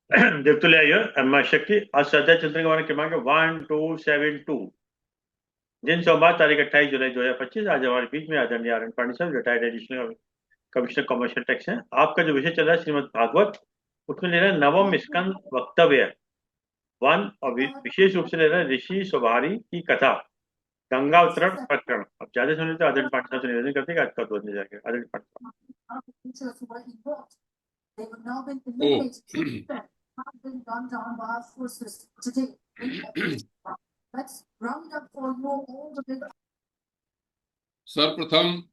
देवतुल्य अम्मा शक्ति आज श्रद्धा चिंतन के बारे में क्रमांक 1272। दिन सोमवार तारीख 28 जुलाई 2025। आज हमारे बीच में आदरणीय आर एन पांडे साहब, retired additional commissioner commercial tax हैं। आपका जो विषय चल रहा है श्रीमद् भागवत, उसमें ले रहा है नवम स्कंद वक्तव्य वन, और विशेष रूप से ले रहा है ऋषि स्वभारी की कथा, गंगा उत्तरण प्रकरण। अब ज्यादा सुने तो आदरणीय पांडे साहब से निवेदन करते हैं कि आज का बोलने जाएंगे आदरणीय पांडे सर्वप्रथम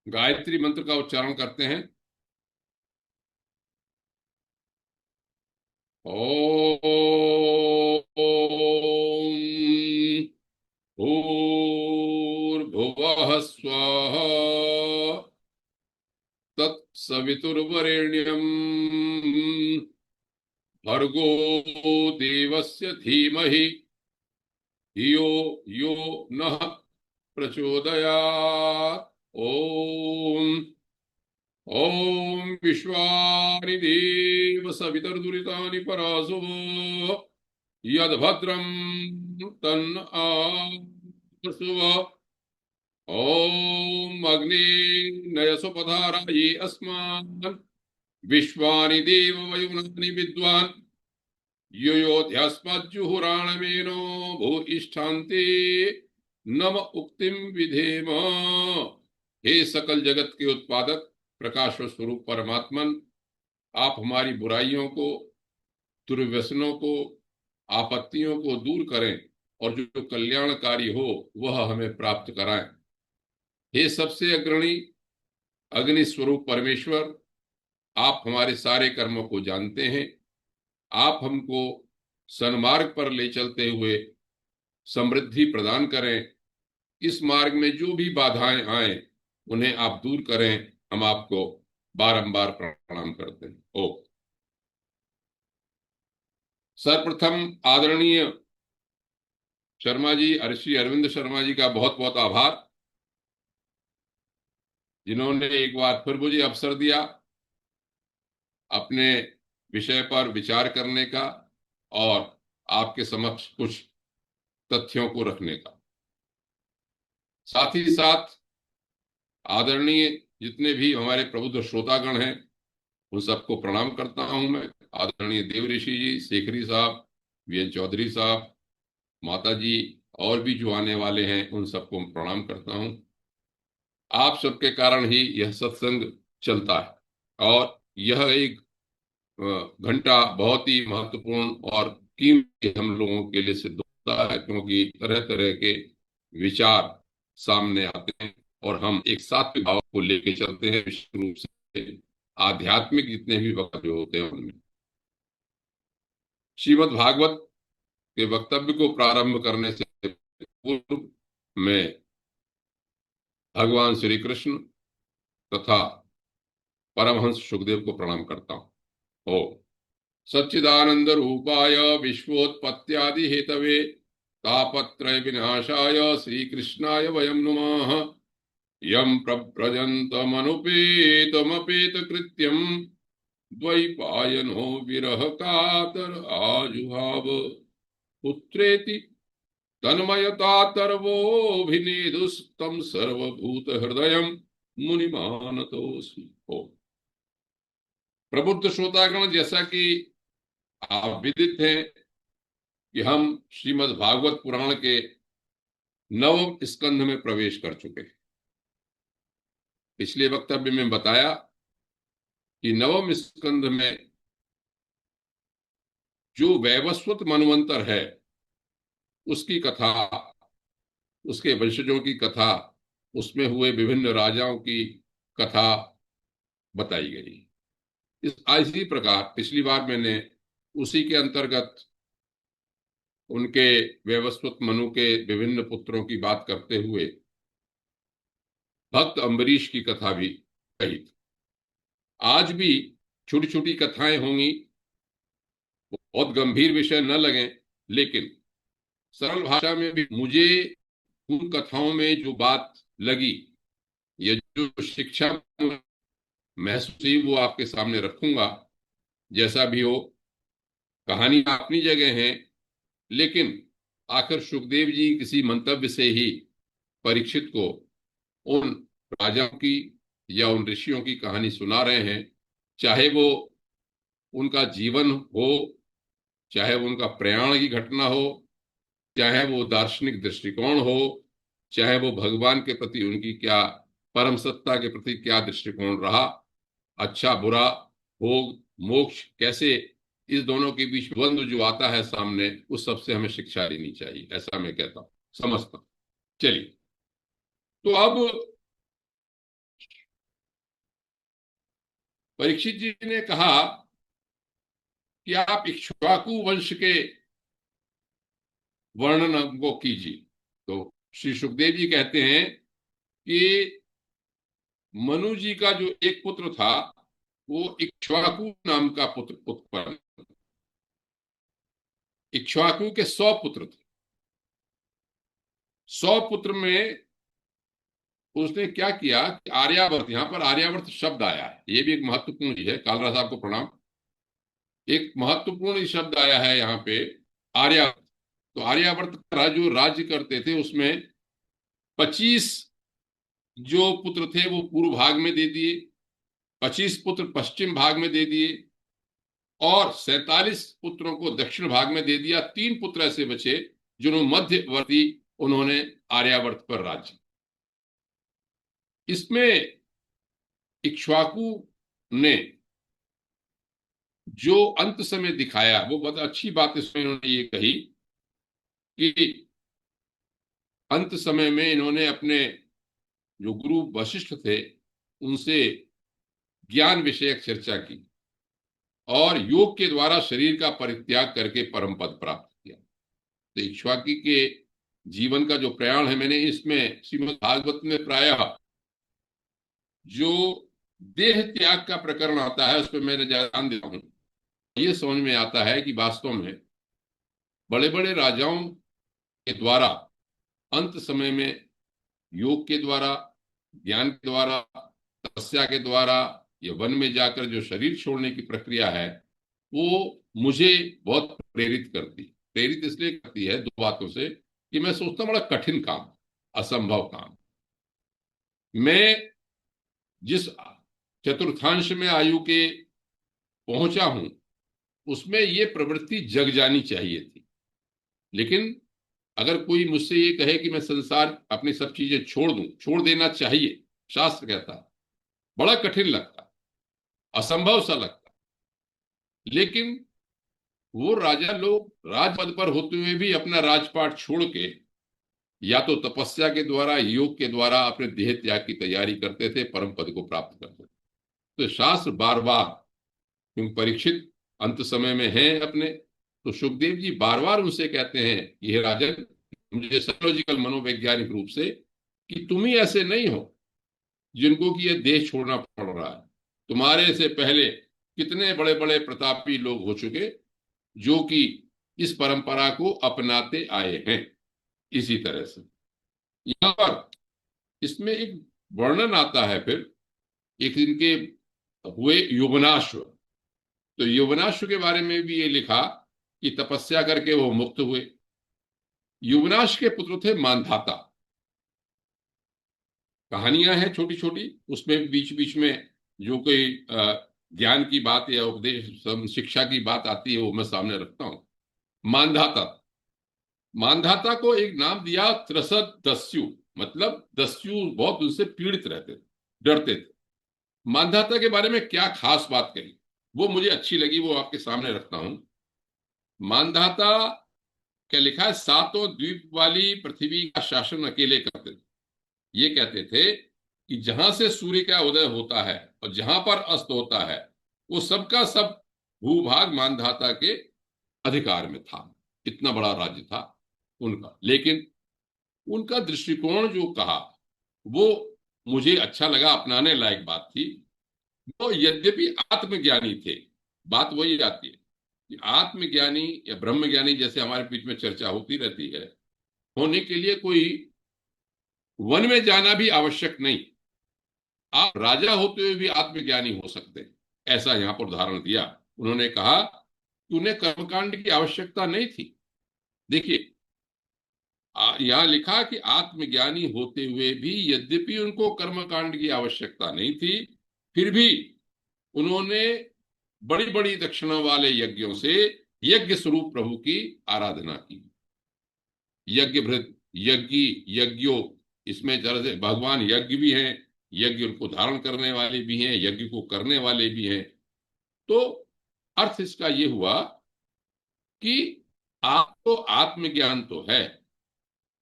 गायत्री मंत्र का उच्चारण करते हैं। ओम भूर्भुवः स्वः तत्सवितुर्वरेण्यं भर्गो देवस्य धीमहि धियो यो नः प्रचोदयात्। ओम विश्वानि देव सवितर्दुरितानि परासुव यद्भद्रं तन्न आसुव। ओम अग्ने नयसुपधाराये अस्मान् विश्वानि देव वयुनानि विद्वान् योयोध्यास्मज्जुहुराणमेनो भूयिष्ठान्ते नम उक्तिम विधेम। हे सकल जगत के उत्पादक प्रकाश स्वरूप परमात्मन, आप हमारी बुराइयों को, दुर्व्यसनों को, आपत्तियों को दूर करें और जो कल्याणकारी हो वह हमें प्राप्त कराएं। हे सबसे अग्रणी अग्नि स्वरूप परमेश्वर, आप हमारे सारे कर्मों को जानते हैं। आप हमको सन्मार्ग पर ले चलते हुए समृद्धि प्रदान करें। इस मार्ग में जो भी बाधाएं आए उन्हें आप दूर करें। हम आपको बारंबार प्रणाम करते हैं। ओ सर्वप्रथम आदरणीय शर्मा जी, ऋषि अरविंद शर्मा जी का बहुत बहुत आभार, जिन्होंने एक बार फिर मुझे अवसर दिया अपने विषय पर विचार करने का और आपके समक्ष कुछ तथ्यों को रखने का। साथ ही साथ आदरणीय जितने भी हमारे प्रबुद्ध श्रोतागण हैं उन सबको प्रणाम करता हूं मैं। आदरणीय देव ऋषि जी, शेखरी साहब, वीएन चौधरी साहब, माता जी और भी जो आने वाले हैं उन सबको प्रणाम करता हूं। आप सबके कारण ही यह सत्संग चलता है और यह एक घंटा बहुत ही महत्वपूर्ण और कीमती हम लोगों के लिए सिद्ध होता है, क्योंकि तरह तरह के विचार सामने आते हैं और हम एक सात्विक भाव को लेके चलते हैं। विशेष रूप से आध्यात्मिक जितने भी वक्तव्य होते हैं उनमें श्रीमद् भागवत के वक्तव्य को प्रारंभ करने से पूर्व में भगवान श्री कृष्ण तथा परमहंस सुखदेव को प्रणाम करता हूं। ओ सच्चिदानंद रूपाय विश्वोत्पत्त्यादि हेतवे तापत्रय विनाशाय श्री कृष्णाय वयं नुमः। यं प्रव्रजन्तमनुपेतमपेत कृत्यं द्वैपायनो विरह कातर आजुहाव। पुत्रेति तन्मयतातर्वोऽभिनेदुस्तं सर्वभूत हृदयं मुनिमानतोऽस्मि। ओ प्रबुद्ध श्रोतागण, जैसा कि आप विदित हैं कि हम श्रीमद् भागवत पुराण के नवम स्कंध में प्रवेश कर चुके हैं। पिछले वक्तव्य में बताया कि नवम स्कंध में जो वैवस्वत मनवंतर है उसकी कथा, उसके वंशजों की कथा, उसमें हुए विभिन्न राजाओं की कथा बताई गई। इसी प्रकार पिछली बार मैंने उसी के अंतर्गत उनके वैवस्वत मनु के विभिन्न पुत्रों की बात करते हुए भक्त अम्बरीश की कथा भी कही थी। आज भी छोटी छोटी कथाएं होंगी, बहुत गंभीर विषय न लगे, लेकिन सरल भाषा में भी मुझे उन कथाओं में जो बात लगी या जो शिक्षा महसूस हुई वो आपके सामने रखूंगा। जैसा भी हो, कहानी अपनी जगह है, लेकिन आखिर सुखदेव जी किसी मंतव्य से ही परीक्षित को उन राजाओं की या उन ऋषियों की कहानी सुना रहे हैं। चाहे वो उनका जीवन हो, चाहे वो उनका प्रयाण की घटना हो, चाहे वो दार्शनिक दृष्टिकोण हो, चाहे वो भगवान के प्रति उनकी क्या, परम सत्ता के प्रति क्या दृष्टिकोण रहा, अच्छा बुरा, भोग मोक्ष कैसे, इस दोनों के बीच द्वंद्व जो आता है सामने, उस सबसे हमें शिक्षा लेनी चाहिए, ऐसा मैं कहता हूं, समझता हूं। चलिए, तो अब परीक्षित जी ने कहा कि आप इक्ष्वाकु वंश के वर्णन को कीजिए। तो श्री सुखदेव जी कहते हैं कि मनु जी का जो एक पुत्र था, वो इक्ष्वाकु नाम का पुत्र उत्पन्न। इक्ष्वाकु के 100 पुत्र थे। 100 पुत्र में उसने क्या किया कि आर्यावर्त, यहां पर आर्यावर्त शब्द आया है, ये भी एक महत्वपूर्ण चीज है। कालरा साहब को प्रणाम। एक महत्वपूर्ण शब्द आया है यहाँ पे, आर्यावर्त। तो आर्यावर्त का जो राज्य करते थे, उसमें 25 जो पुत्र थे वो पूर्व भाग में दे दिए, 25 पुत्र पश्चिम भाग में दे दिए, और 47 पुत्रों को दक्षिण भाग में दे दिया। 3 पुत्र ऐसे बचे जिन्होंने मध्यवर्ती, उन्होंने आर्यावर्त पर राज्य। इसमें इक्ष्वाकु ने जो अंत समय दिखाया, वो बहुत अच्छी बात इसमें इन्होंने ये कही कि अंत समय में इन्होंने अपने जो गुरु वशिष्ठ थे, उनसे ज्ञान विषयक चर्चा की और योग के द्वारा शरीर का परित्याग करके परम पद प्राप्त किया। तो इक्ष्वाकु के जीवन का जो प्रयाण है, मैंने इसमें श्रीमद् भागवत में प्रायः जो देह त्याग का प्रकरण आता है, उस पर मैंने ध्यान देता हूं। ये समझ में आता है कि वास्तव में बड़े बड़े राजाओं के द्वारा अंत समय में योग के द्वारा, ज्ञान के द्वारा, तपस्या के द्वारा, या वन में जाकर जो शरीर छोड़ने की प्रक्रिया है, वो मुझे बहुत प्रेरित इसलिए करती है, 2 बातों से, कि मैं सोचता हूं बड़ा कठिन काम, असंभव काम। मैं जिस चतुर्थांश में आयु के पहुंचा हूं, उसमें ये प्रवृत्ति जग जानी चाहिए थी। लेकिन अगर कोई मुझसे ये कहे कि मैं संसार अपनी सब चीजें छोड़ दूं, छोड़ देना चाहिए, शास्त्र कहता, बड़ा कठिन लगता, असंभव सा लगता। लेकिन वो राजा लोग राजपद पर होते हुए भी अपना राजपाट छोड़ के या तो तपस्या के द्वारा, योग के द्वारा अपने देह त्याग की तैयारी करते थे, परम पद को प्राप्त करते थे। तो शास्त्र बार बार, क्योंकि परीक्षित अंत समय में है अपने, तो सुखदेव जी बार बार उनसे कहते हैं, यह राजन, मुझे साइकोलॉजिकल मनोवैज्ञानिक रूप से, कि तुम ही ऐसे नहीं हो जिनको कि यह देह छोड़ना पड़ रहा है। तुम्हारे से पहले कितने बड़े बड़े प्रतापी लोग हो चुके जो कि इस परंपरा को अपनाते आए हैं। इसी तरह से यहां पर इसमें एक वर्णन आता है, फिर एक इनके हुए यौवनाश्व। तो यौवनाश्व के बारे में भी ये लिखा कि तपस्या करके वो मुक्त हुए। यौवनाश के पुत्र थे मानधाता। कहानियां हैं छोटी छोटी, उसमें बीच बीच में जो कोई ज्ञान की बात या उपदेश शिक्षा की बात आती है, वो मैं सामने रखता हूं। मानधाता, मानधाता को एक नाम दिया त्रसद दस्यु, मतलब दस्यु बहुत उनसे पीड़ित रहते थे, डरते थे। मानधाता के बारे में क्या खास बात कही, वो मुझे अच्छी लगी, वो आपके सामने रखता हूं। मानधाता क्या लिखा है, 7 द्वीप वाली पृथ्वी का शासन अकेले करते थे। ये कहते थे कि जहां से सूर्य का उदय होता है और जहां पर अस्त होता है, वो सबका सब भूभाग मानधाता के अधिकार में था। इतना बड़ा राज्य था उनका। लेकिन उनका दृष्टिकोण जो कहा, वो मुझे अच्छा लगा, अपनाने लायक बात थी। वो यद्यपि आत्मज्ञानी थे, बात वही आती है कि आत्मज्ञानी या ब्रह्मज्ञानी, जैसे हमारे बीच में चर्चा होती रहती है, होने के लिए कोई वन में जाना भी आवश्यक नहीं। आप राजा होते हुए भी आत्मज्ञानी हो सकते हैं, ऐसा यहां पर उदाहरण दिया। उन्होंने कहा कि उन्हें कर्मकांड की आवश्यकता नहीं थी। देखिए, यहां लिखा कि आत्मज्ञानी होते हुए भी यद्यपि उनको कर्मकांड की आवश्यकता नहीं थी, फिर भी उन्होंने बड़ी बड़ी दक्षिणा वाले यज्ञों से यज्ञ स्वरूप प्रभु की आराधना की। यज्ञ भृत, यज्ञी, यज्ञो, इसमें तरह से भगवान यज्ञ भी हैं, यज्ञ उनको धारण करने वाले भी हैं, यज्ञ को करने वाले भी हैं। तो अर्थ इसका ये हुआ कि आपको आत्मज्ञान तो है,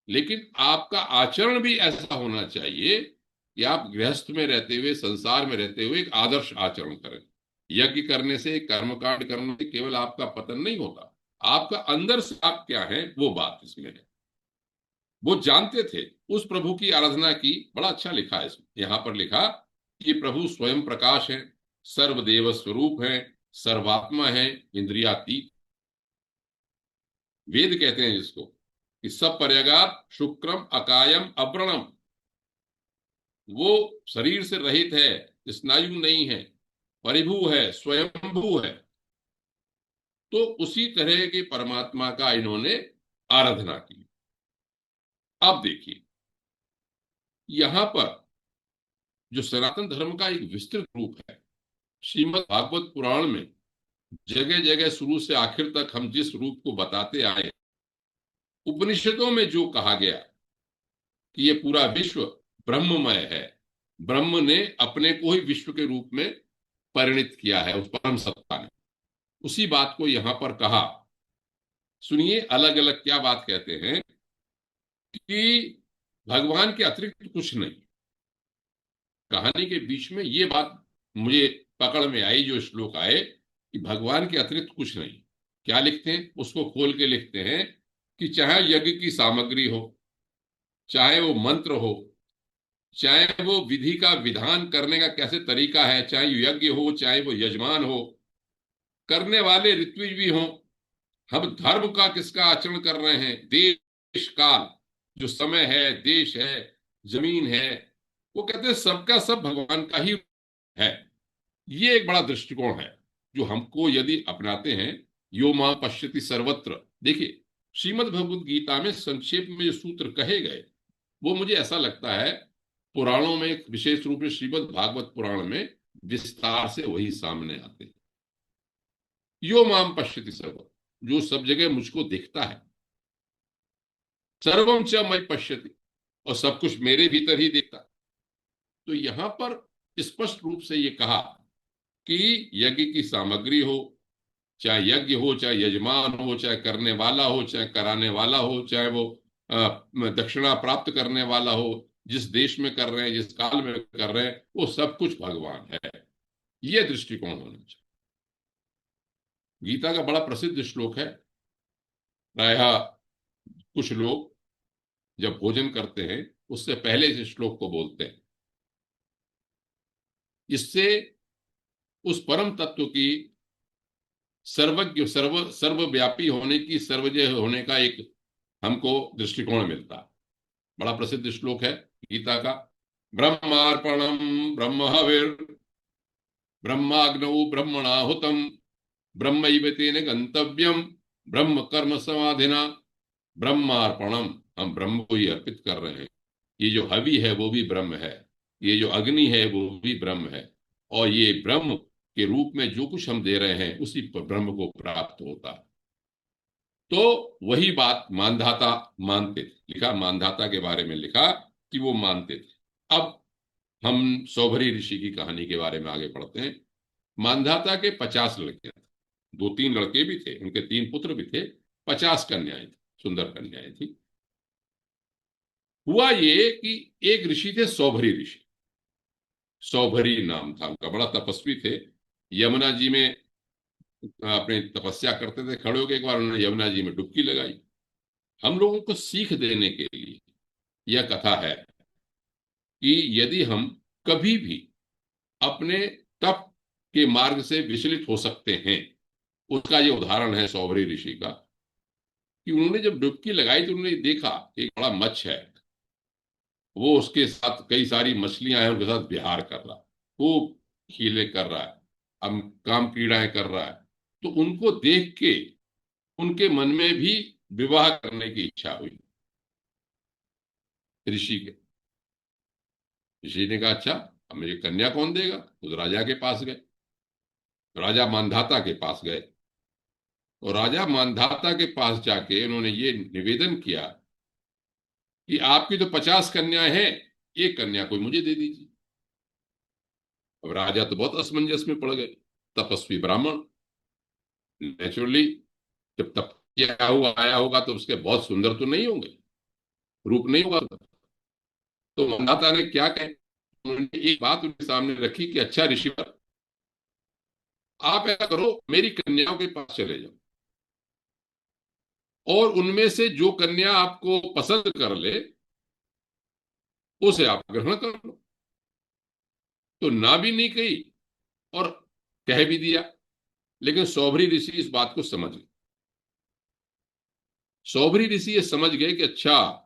लेकिन आपका आचरण भी ऐसा होना चाहिए कि आप गृहस्थ में रहते हुए, संसार में रहते हुए एक आदर्श आचरण करें। यज्ञ करने से, कर्मकांड करने से केवल आपका पतन नहीं होता, आपका अंदर से आप क्या है वो बात इसमें है। वो जानते थे उस प्रभु की आराधना की। बड़ा अच्छा लिखा है इसमें, यहां पर लिखा कि प्रभु स्वयं प्रकाश है, सर्वदेव स्वरूप है, सर्वात्मा है, इंद्रियातीत। वेद कहते हैं जिसको कि सब पर्यगात शुक्रम अकायम अव्रणम। वो शरीर से रहित है, स्नायु नहीं है, परिभू है, स्वयंभू है। तो उसी तरह के परमात्मा का इन्होंने आराधना की। अब देखिए, यहां पर जो सनातन धर्म का एक विस्तृत रूप है, श्रीमद् भागवत पुराण में जगह जगह शुरू से आखिर तक हम जिस रूप को बताते आए, उपनिषदों में जो कहा गया कि ये पूरा विश्व ब्रह्ममय है, ब्रह्म ने अपने को ही विश्व के रूप में परिणित किया है उस परम सत्ता ने, उसी बात को यहां पर कहा। सुनिए अलग अलग क्या बात कहते हैं कि भगवान के अतिरिक्त कुछ नहीं। कहानी के बीच में ये बात मुझे पकड़ में आई, जो श्लोक आए कि भगवान के अतिरिक्त कुछ नहीं। क्या लिखते हैं उसको खोल के लिखते हैं कि चाहे यज्ञ की सामग्री हो, चाहे वो मंत्र हो, चाहे वो विधि का विधान करने का कैसे तरीका है, चाहे यज्ञ हो, चाहे वो यजमान हो, करने वाले ऋत्विज भी हों, हम धर्म का किसका आचरण कर रहे हैं, देश काल जो समय है, देश है, जमीन है, वो कहते हैं सबका सब भगवान का ही है। ये एक बड़ा दृष्टिकोण है जो हमको यदि अपनाते हैं, यो मां पश्यति सर्वत्र। देखिए, श्रीमद् भगवद गीता में संक्षेप में जो सूत्र कहे गए, वो मुझे ऐसा लगता है पुराणों में, विशेष रूप से श्रीमद् भागवत पुराण में विस्तार से वही सामने आते हैं। यो माम पश्यति सर्वत्र, जो सब जगह मुझको दिखता है, सर्वम च मय पश्यति, और सब कुछ मेरे भीतर ही दिखता। तो यहां पर स्पष्ट रूप से ये कहा कि यज्ञ की सामग्री हो, चाहे यज्ञ हो, चाहे यजमान हो, चाहे करने वाला हो, चाहे कराने वाला हो, चाहे वो दक्षिणा प्राप्त करने वाला हो, जिस देश में कर रहे हैं, जिस काल में कर रहे हैं, वो सब कुछ भगवान है। ये दृष्टिकोण होना चाहिए। गीता का बड़ा प्रसिद्ध श्लोक है, प्रायः कुछ लोग जब भोजन करते हैं उससे पहले इस श्लोक को बोलते हैं। इससे उस परम तत्व की सर्वज्ञ, सर्वव्यापी होने की, सर्वजय होने का एक हमको दृष्टिकोण मिलता है। बड़ा प्रसिद्ध श्लोक है गीता का, ब्रह्मार्पणम ब्रह्म हविर ब्रह्माग्नौ ब्रह्मणाहुतम ब्रह्मैव तेन गंतव्यम ब्रह्म कर्म समाधिना। ब्रह्मार्पणम, हम ब्रह्म को ही अर्पित कर रहे हैं। ये जो हवि है वो भी ब्रह्म है, ये जो अग्नि है वो भी ब्रह्म है, और ये ब्रह्म के रूप में जो कुछ हम दे रहे हैं उसी पर ब्रह्म को प्राप्त होता है। तो वही बात मानधाता मानते थे। लिखा मानधाता के बारे में, लिखा कि वो मानते थे। अब हम सौभरी ऋषि की कहानी के बारे में आगे पढ़ते हैं। मानधाता के 50 लड़के थे, 2-3 लड़के भी थे, उनके 3 पुत्र भी थे, 50 कन्याएं थी, सुंदर कन्याएं थी। हुआ ये कि एक ऋषि थे, सौभरी ऋषि, सौभरी नाम था उनका, बड़ा तपस्वी थे। यमुना जी में अपनी तपस्या करते थे, खड़े होकर एक बार उन्होंने यमुना जी में डुबकी लगाई। हम लोगों को सीख देने के लिए यह कथा है कि यदि हम कभी भी अपने तप के मार्ग से विचलित हो सकते हैं, उसका ये उदाहरण है सौभरी ऋषि का, कि उन्होंने जब डुबकी लगाई तो उन्होंने देखा एक बड़ा मच्छ है, वो उसके साथ कई सारी मछलियां हैं, उनके साथ विहार कर रहा, खूब हीले कर रहा है, अब काम क्रीड़ाएं कर रहा है। तो उनको देख के उनके मन में भी विवाह करने की इच्छा हुई ऋषि के। ऋषि ने कहा अच्छा, अब मुझे कन्या कौन देगा? उस राजा के पास गए, राजा मानधाता के पास गए, और राजा मानधाता के पास जाके उन्होंने ये निवेदन किया कि आपकी तो 50 कन्याएं हैं, एक कन्या कोई मुझे दे दीजिए। अब राजा तो बहुत असमंजस में पड़ गए। तपस्वी ब्राह्मण, नेचुरली जब तपस्या हुआ आया होगा तो उसके बहुत सुंदर तो नहीं होंगे, रूप नहीं होगा। तो माता ने क्या कहे, उन्होंने एक बात उनके सामने रखी कि अच्छा ऋषिवर, आप ऐसा करो, मेरी कन्याओं के पास चले जाओ और उनमें से जो कन्या आपको पसंद कर ले उसे आप ग्रहण कर लो। तो ना भी नहीं कही और कह भी दिया। लेकिन सौभरी ऋषि इस बात को समझ गए। सौभरी ऋषि ये समझ गए कि अच्छा,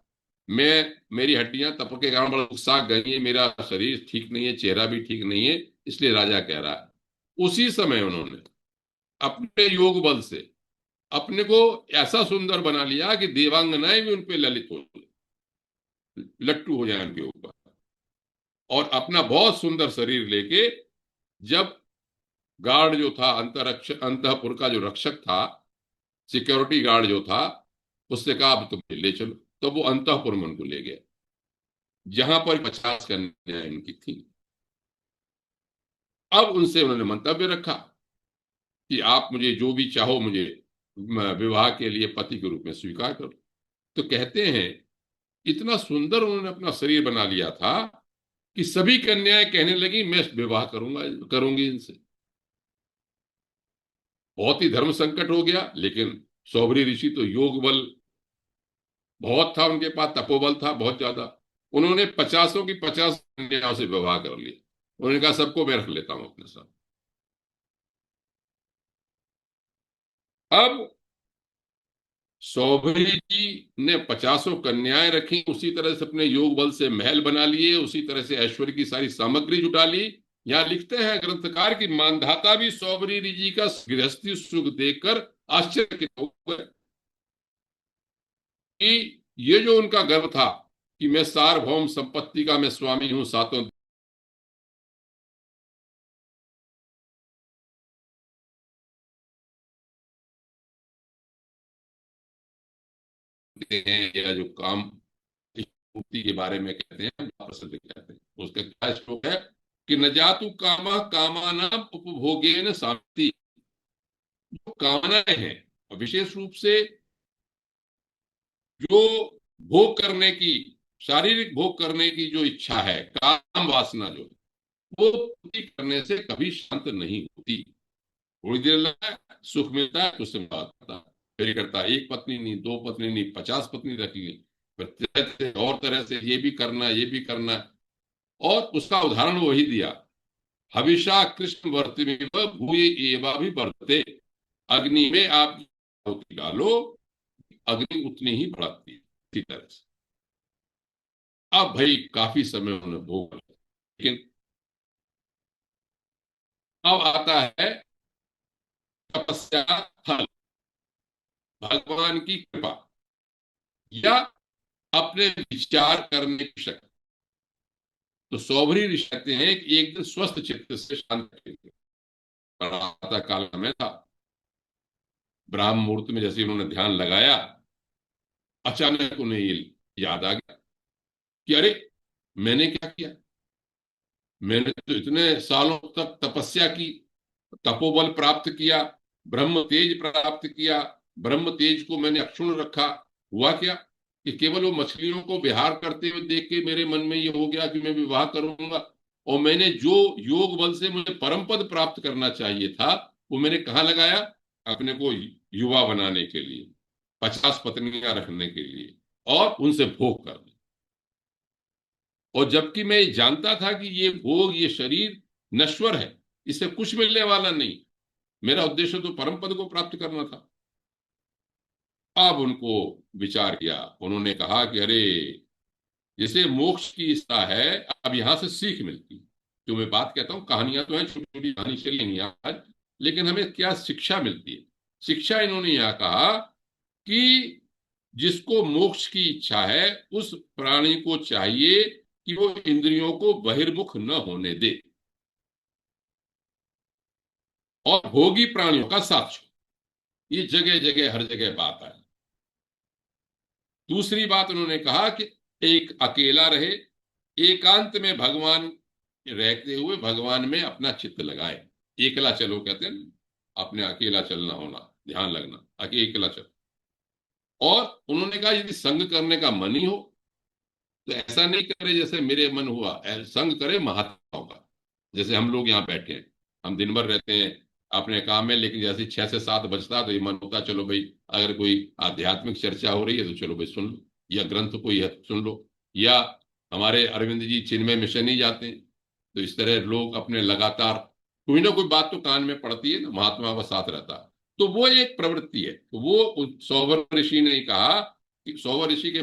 मेरी हड्डियां तप के कारण बड़ा उकसा गई है, मेरा शरीर ठीक नहीं है, चेहरा भी ठीक नहीं है, इसलिए राजा कह रहा है। उसी समय उन्होंने अपने योग बल से अपने को ऐसा सुंदर बना लिया कि देवांगनाएं भी उन पे ललित हो, लट्टू हो जाए उनके ऊपर। और अपना बहुत सुंदर शरीर लेके जब गार्ड जो था, अंतःपुर का जो रक्षक था, सिक्योरिटी गार्ड जो था, उससे कहा अब तुम ले चलो। तो वो अंतःपुर में उनको ले गया, जहां पर 50 कन्याएं इनकी थी। अब उनसे उन्होंने मंतव्य रखा कि आप मुझे जो भी चाहो, मुझे विवाह के लिए पति के रूप में स्वीकार करो। तो कहते हैं इतना सुंदर उन्होंने अपना शरीर बना लिया था कि सभी कन्याएं कहने लगी मैं विवाह करूंगी इनसे। बहुत ही धर्म संकट हो गया, लेकिन सौभरी ऋषि तो योग बल बहुत था उनके पास, तपोबल था बहुत ज्यादा। उन्होंने 50 की 50 कन्याओं से विवाह कर लिया। उन्होंने कहा सबको मैं रख लेता हूं अपने साथ। अब सौभरी जी ने 50 कन्याएं रखी, उसी तरह से अपने योग बल से महल बना लिए, उसी तरह से ऐश्वर्य की सारी सामग्री जुटा ली। यहां लिखते हैं ग्रंथकार की मानधाता भी सौभरी जी का गृहस्थी सुख देखकर आश्चर्यचकित हो गए कि ये जो उनका गर्व था कि मैं सार्वभौम संपत्ति का मैं स्वामी हूं, सातों हैं, या जो काम मुक्ति के बारे में कहते हैं, प्रसिद्ध कहते हैं, उसका क्या श्लोक है कि न जातु कामा कामानाम उपभोगेन शांति। जो कामनाएं हैं, और विशेष रूप से जो भोग करने की, शारीरिक भोग करने की जो इच्छा है, काम वासना जो है, वो पूरी करने से कभी शांत नहीं होती। थोड़ी देर लगता है, सुख मिलता है, तो उससे बात करता है, फिर करता है, एक पत्नी नहीं, दो पत्नी नहीं, 50 पत्नी रख ली, फिर और तरह से ये भी करना, ये भी करना। और उसका उदाहरण वही दिया, हविषा कृष्ण वर्तिमेव भूय एवा भी वर्तते। अग्नि में आप आहुति डालो, अग्नि उतनी ही बढ़ती है। इसी तरह से अब भाई काफी समय उन्होंने भोग लिया, लेकिन अब आता है तपस्या फल, भगवान की कृपा या अपने विचार करने की शक्ति। तो सौभरी ऋषि कहते हैं कि एक दिन स्वस्थ चित्त से शांत प्रातः काल में था, ब्राह्म मुहूर्त में जैसे उन्होंने ध्यान लगाया, अचानक उन्हें ये याद आ गया कि अरे मैंने क्या किया, मैंने तो इतने सालों तक तपस्या की, तपोबल प्राप्त किया, ब्रह्म तेज प्राप्त किया, ब्रह्म तेज को मैंने अक्षुण्ण रखा। हुआ क्या कि केवल वो मछलियों को विहार करते हुए देख के मेरे मन में ये हो गया कि मैं विवाह करूंगा, और मैंने जो योग बल से मुझे परम पद प्राप्त करना चाहिए था वो मैंने कहाँ लगाया? अपने को युवा बनाने के लिए, 50 पत्नियां रखने के लिए, और उनसे भोग करने। और जबकि मैं जानता था कि ये भोग, ये शरीर नश्वर है, इससे कुछ मिलने वाला नहीं, मेरा उद्देश्य तो परम पद को प्राप्त करना था। अब उनको विचार किया, उन्होंने कहा कि अरे, जैसे मोक्ष की इच्छा है, अब यहां से सीख मिलती। जो मैं बात कहता हूँ, कहानियां तो हैं, छोटी छोटी कहानी चलेंगी आज, लेकिन हमें क्या शिक्षा मिलती है? शिक्षा इन्होंने यहां कहा कि जिसको मोक्ष की इच्छा है उस प्राणी को चाहिए कि वो इंद्रियों को बहिर्मुख न होने दे और भोगी प्राणियों का साथ छोड़े। ये जगह जगह हर जगह बात आई। दूसरी बात उन्होंने कहा कि एक अकेला रहे, एकांत में भगवान रहते हुए भगवान में अपना चित्त लगाए। एकला चलो कहते हैं ना, अपने अकेला चलना होना, ध्यान लगना, अकेला चलो। और उन्होंने कहा यदि संग करने का मन ही हो तो ऐसा नहीं करे जैसे मेरे मन हुआ, संग करे महात्माओं का। जैसे हम लोग यहाँ बैठे हैं, हम दिन भर रहते हैं अपने काम में, लेकिन जैसे 6 से 7 बजता तो ये मन होता चलो भाई अगर कोई आध्यात्मिक चर्चा हो रही है तो चलो भाई सुन लो, या ग्रंथ कोई है तो सुन लो, या हमारे अरविंद जी चिन्मय मिशन ही जाते हैं। तो इस तरह लोग अपने लगातार कोई ना कोई बात तो कान में पड़ती है ना, महात्मा का साथ रहता है। तो वो एक प्रवृत्ति है। तो वो सौवर ऋषि ने कहा कि सौवर ऋषि के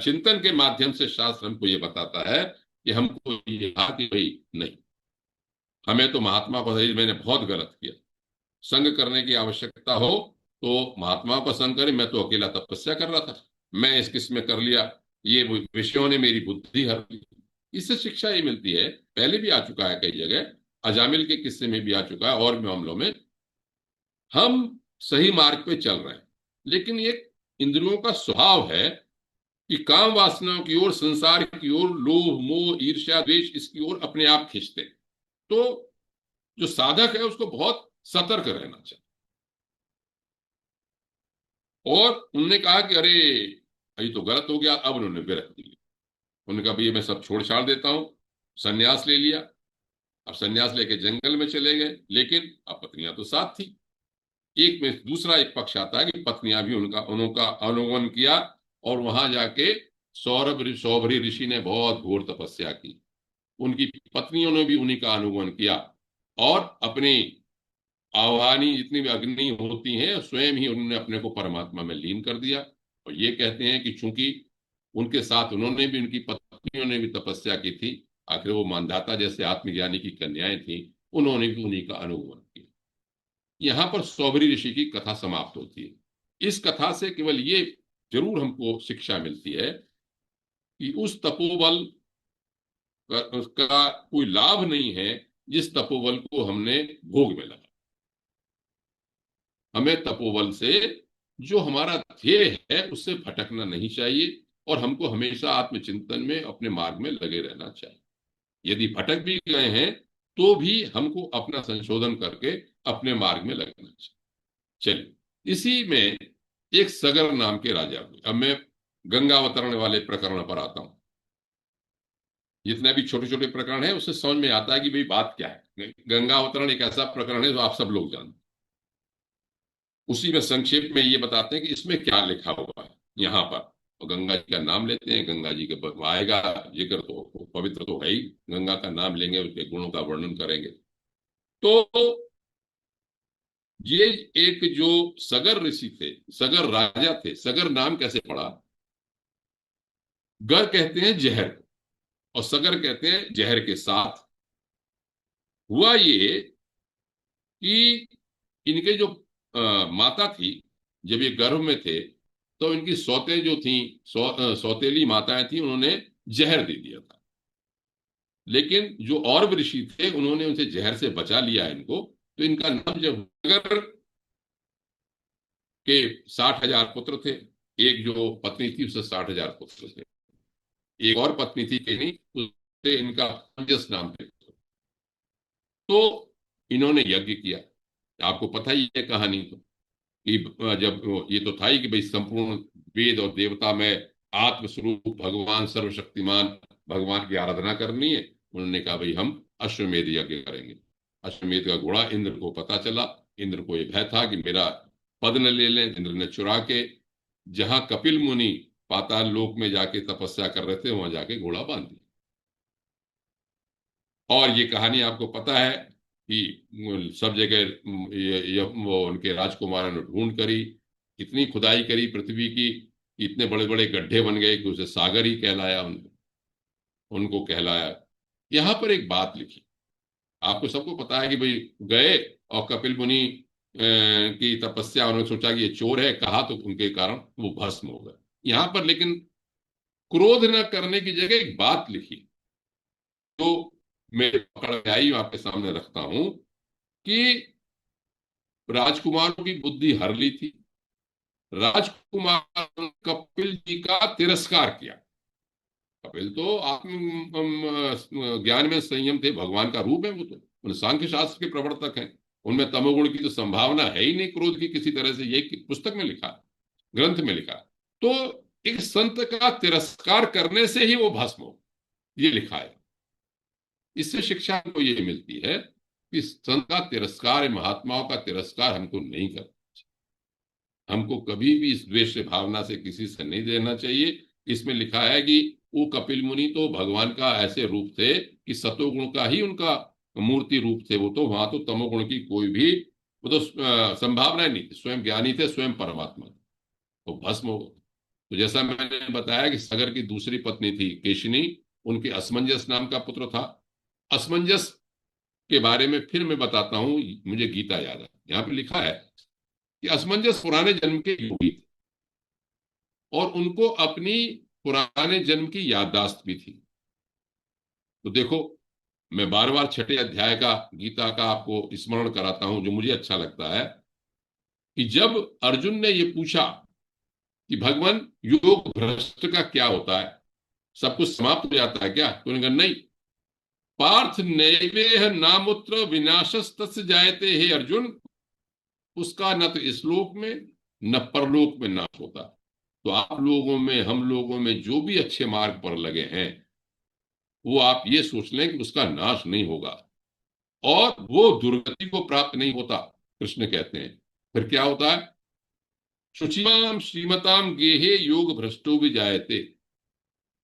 चिंतन के माध्यम से शास्त्र हमको ये बताता है कि हमको ये कहा कि भाई नहीं, हमें तो महात्मा को मैंने बहुत गलत किया, संग करने की आवश्यकता हो तो महात्मा का संग करे। मैं तो अकेला तपस्या कर रहा था, मैं इस किस्म में कर लिया, ये विषयों ने मेरी बुद्धि हर ली। इससे शिक्षा ये मिलती है, पहले भी आ चुका है कई जगह, अजामिल के किस्से में भी आ चुका है और भी मामलों में, हम सही मार्ग पे चल रहे हैं लेकिन ये इंद्रियों का स्वभाव है कि काम वासनाओं की ओर, संसार की ओर, लोभ मोह ईर्ष्या द्वेष इसकी ओर अपने आप खींचते हैं। तो जो साधक है उसको बहुत सतर्क रहना चाहिए। और उन्होंने कहा कि अरे ये तो गलत हो गया। अब उन्होंने विरक्ति ली, उन्होंने कहा भैया मैं सब छोड़ छाड़ देता हूं, संन्यास ले लिया। अब संन्यास लेके जंगल में चले गए, लेकिन अब पत्नियां तो साथ थी। एक में दूसरा एक पक्ष आता है कि पत्नियां भी उनका अनुगमन किया और वहां जाके सौभरी ऋषि ने बहुत घोर तपस्या की, उनकी पत्नियों ने भी उन्हीं का अनुगमन किया और अपनी आवाहनी जितनी भी अग्नि होती हैं स्वयं ही उन्होंने अपने को परमात्मा में लीन कर दिया। और ये कहते हैं कि चूंकि उनके साथ उन्होंने भी, उनकी पत्नियों ने भी तपस्या की थी, आखिर वो मानधाता जैसे आत्मज्ञानी की कन्याएं थी, उन्होंने भी उन्हीं का अनुगमन किया। यहां पर सौभरी ऋषि की कथा समाप्त होती है। इस कथा से केवल ये जरूर हमको शिक्षा मिलती है कि उस तपोबल का कोई लाभ नहीं है जिस तपोबल को हमने भोग में लगा। हमें तपोबल से जो हमारा ध्येय है उससे भटकना नहीं चाहिए और हमको हमेशा आत्मचिंतन में अपने मार्ग में लगे रहना चाहिए। यदि भटक भी गए हैं तो भी हमको अपना संशोधन करके अपने मार्ग में लगना चाहिए। चलिए, इसी में एक सगर नाम के राजा हुए। अब मैं गंगावतरण वाले प्रकरण पर आता हूं। जितने भी छोटे छोटे प्रकरण है उससे समझ में आता है कि भाई बात क्या है। गंगावतरण एक ऐसा प्रकरण है जो आप सब लोग जानते। उसी में संक्षेप में ये बताते हैं कि इसमें क्या लिखा हुआ है यहाँ पर। तो गंगा जी का नाम लेते हैं, गंगा जी के आएगा जिक्र, तो पवित्र तो है ही, गंगा का नाम लेंगे, उसके गुणों का वर्णन करेंगे। तो ये एक जो सगर ऋषि थे, सगर राजा थे, सगर नाम कैसे पड़ा? गर कहते हैं जहर को और सगर कहते हैं जहर के साथ। हुआ ये कि इनके जो माता थी, जब ये गर्भ में थे तो इनकी सौतें जो थी, सौतेली माताएं थी, उन्होंने जहर दे दिया था। लेकिन जो और ऋषि थे उन्होंने उनसे जहर से बचा लिया इनको। तो इनका नाम जब सगर के 60,000 पुत्र थे, एक जो पत्नी थी उससे 60,000 पुत्र थे, एक और पत्नी थी कि नहीं, उससे इनका अंजस नाम थे। तो इन्होंने यज्ञ किया। आपको पता ही है कहानी तो, कि जब ये तो था ही कि भाई संपूर्ण वेद और देवता में आत्मस्वरूप भगवान सर्वशक्तिमान भगवान की आराधना करनी है। उन्होंने कहा भाई हम अश्वमेध यज्ञ करेंगे। अश्वमेध का घोड़ा इंद्र को पता चला। इंद्र को यह भय था कि मेरा पद न ले लें। इंद्र ने चुरा के जहां कपिल मुनि पाताल लोक में जाके तपस्या कर रहे थे वहां जाके घोड़ा बांध दिया। और ये कहानी आपको पता है कि सब जगह वो उनके राजकुमारों ने ढूंढ करी, इतनी खुदाई करी पृथ्वी की, इतने बड़े बड़े गड्ढे बन गए कि उसे सागर ही कहलाया, उनको कहलाया। यहां पर एक बात लिखी, आपको सबको पता है कि भाई गए और कपिल मुनि की तपस्या, उन्होंने सोचा कि ये चोर है, कहा तो उनके कारण वो भस्म हो गए। यहां पर लेकिन क्रोध न करने की जगह एक बात लिखी, तो मैं पकड़ में आई, आपके सामने रखता हूं कि राजकुमारों की बुद्धि हर ली थी। राजकुमार कपिल जी का तिरस्कार किया। कपिल तो आत्म ज्ञान में संयम थे, भगवान का रूप है वो तो, उन सांख्य शास्त्र के प्रवर्तक हैं। उनमें तमोगुण की तो संभावना है ही नहीं, क्रोध की किसी तरह से। ये पुस्तक में लिखा, ग्रंथ में लिखा। तो एक संत का तिरस्कार करने से ही वो भस्म हो, ये लिखा है। इससे शिक्षा हमको ये मिलती है कि संत का तिरस्कार, महात्माओं का तिरस्कार हमको नहीं करना। हमको कभी भी इस द्वेष भावना से किसी से नहीं देना चाहिए। इसमें लिखा है कि वो कपिल मुनि तो भगवान का ऐसे रूप थे कि सतोगुण का ही उनका मूर्ति रूप थे। वो तो वहां तो तमोगुण की कोई भी वो तो संभावना ही नहीं थी। स्वयं ज्ञानी थे, स्वयं परमात्मा थे, तो भस्म हो गए। तो जैसा मैंने बताया कि सगर की दूसरी पत्नी थी केशिनी, उनके असमंजस नाम का पुत्र था। असमंजस के बारे में फिर मैं बताता हूं, मुझे गीता याद है, यहाँ पे लिखा है कि असमंजस पुराने जन्म के योगी थे और उनको अपनी पुराने जन्म की याददाश्त भी थी। तो देखो, मैं बार बार छठे अध्याय का गीता का आपको स्मरण कराता हूं, जो मुझे अच्छा लगता है कि जब अर्जुन ने ये पूछा कि भगवान योग भ्रष्ट का क्या होता है, सब कुछ समाप्त हो जाता है क्या, तो उन्होंने कहा नहीं। पार्थ नैवेह नामुत्र विनाशस्तस्य जायते, हे अर्जुन, उसका न तो इस लोक में न परलोक में नाश होता। तो आप लोगों में, हम लोगों में जो भी अच्छे मार्ग पर लगे हैं, वो आप ये सोच लें कि उसका नाश नहीं होगा और वो दुर्गति को प्राप्त नहीं होता। कृष्ण कहते हैं फिर क्या होता है, शुचिमाम श्रीमताम गेहे योग भ्रष्टो भी जायते।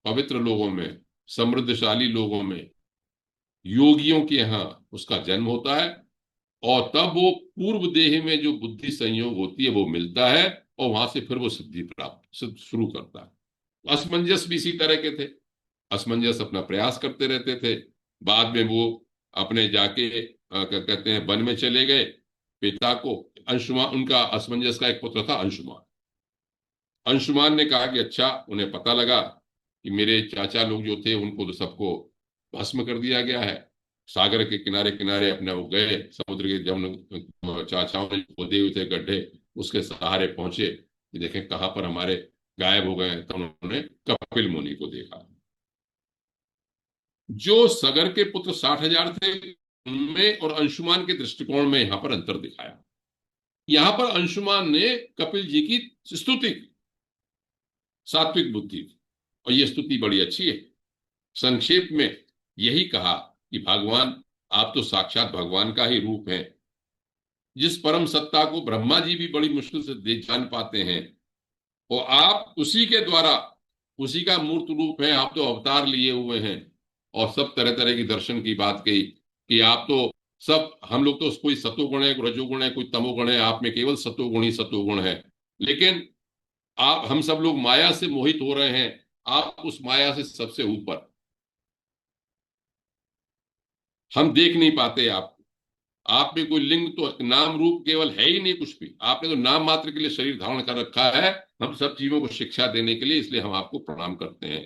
पवित्र लोगों में, समृद्धशाली लोगों में, योगियों के यहाँ उसका जन्म होता है और तब वो पूर्व देह में जो बुद्धि संयोग होती है वो मिलता है और वहां से फिर वो सिद्धि प्राप्त शुरू करता है। असमंजस भी इसी तरह के थे। असमंजस अपना प्रयास करते रहते थे। बाद में वो अपने जाके क्या कहते हैं, वन में चले गए। पिता को अंशुमान, उनका असमंजस का एक पुत्र था अंशुमान। अंशुमान ने कहा कि अच्छा, उन्हें पता लगा कि मेरे चाचा लोग जो थे उनको तो सबको भस्म कर दिया गया है। सागर के किनारे किनारे अपने वो गए, समुद्र के, जब चाचाओं ने खोदे हुए थे गड्ढे, उसके सहारे पहुंचे कि देखें कहां पर हमारे गायब हो गए। तो उन्होंने कपिल मुनि को देखा। जो सगर के पुत्र 60,000 थे, उनमें और अंशुमान के दृष्टिकोण में यहां पर अंतर दिखाया। यहां पर अंशुमान ने कपिल जी की स्तुति की, सात्विक बुद्धि, और ये स्तुति बड़ी अच्छी है। संक्षेप में यही कहा कि भगवान, आप तो साक्षात भगवान का ही रूप हैं। जिस परम सत्ता को ब्रह्मा जी भी बड़ी मुश्किल से देख जान पाते हैं, और आप उसी के द्वारा, उसी का मूर्त रूप है। आप तो अवतार लिए हुए हैं और सब तरह तरह की दर्शन की बात कही कि आप तो सब, हम लोग तो कोई सतोगुण है, कोई रजोगुण है, कोई तमोगुण है, आप में केवल सतोगुण ही सतोगुण है। लेकिन आप, हम सब लोग माया से मोहित हो रहे हैं, आप उस माया से सबसे ऊपर, हम देख नहीं पाते आपको। आप में कोई लिंग तो, नाम रूप केवल है ही नहीं कुछ भी। आपने तो नाम मात्र के लिए शरीर धारण कर रखा है, हम सब जीवों को शिक्षा देने के लिए, इसलिए हम आपको प्रणाम करते हैं।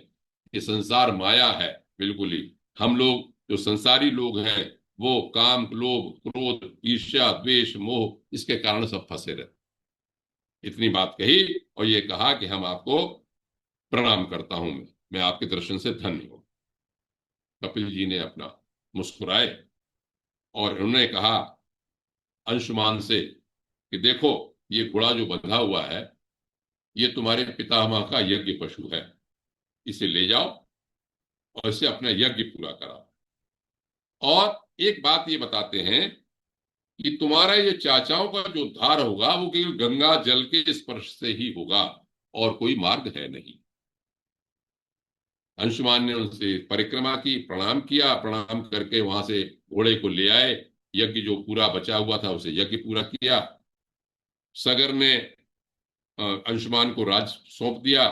ये संसार माया है, बिल्कुल ही। हम लोग जो संसारी लोग हैं, वो काम, लोभ, क्रोध, ईर्ष्या, द्वेष, मोह, इसके कारण सब फंसे रहते। इतनी बात कही और ये कहा कि हम आपको प्रणाम करता हूं, मैं आपके दर्शन से धन्य हूं। कपिल जी ने अपना मुस्कुराए और उन्होंने कहा अंशुमान से कि देखो, ये घोड़ा जो बंधा हुआ है, ये तुम्हारे पितामह का यज्ञ पशु है। इसे ले जाओ और इसे अपना यज्ञ पूरा कराओ। और एक बात ये बताते हैं कि तुम्हारा ये चाचाओं का जो उद्धार होगा वो केवल गंगा जल के स्पर्श से ही होगा और कोई मार्ग है नहीं। अंशुमान ने उनसे परिक्रमा की, प्रणाम किया, प्रणाम करके वहां से घोड़े को ले आए। यज्ञ जो पूरा बचा हुआ था उसे यज्ञ पूरा किया। सगर ने अंशुमान को राज सौंप दिया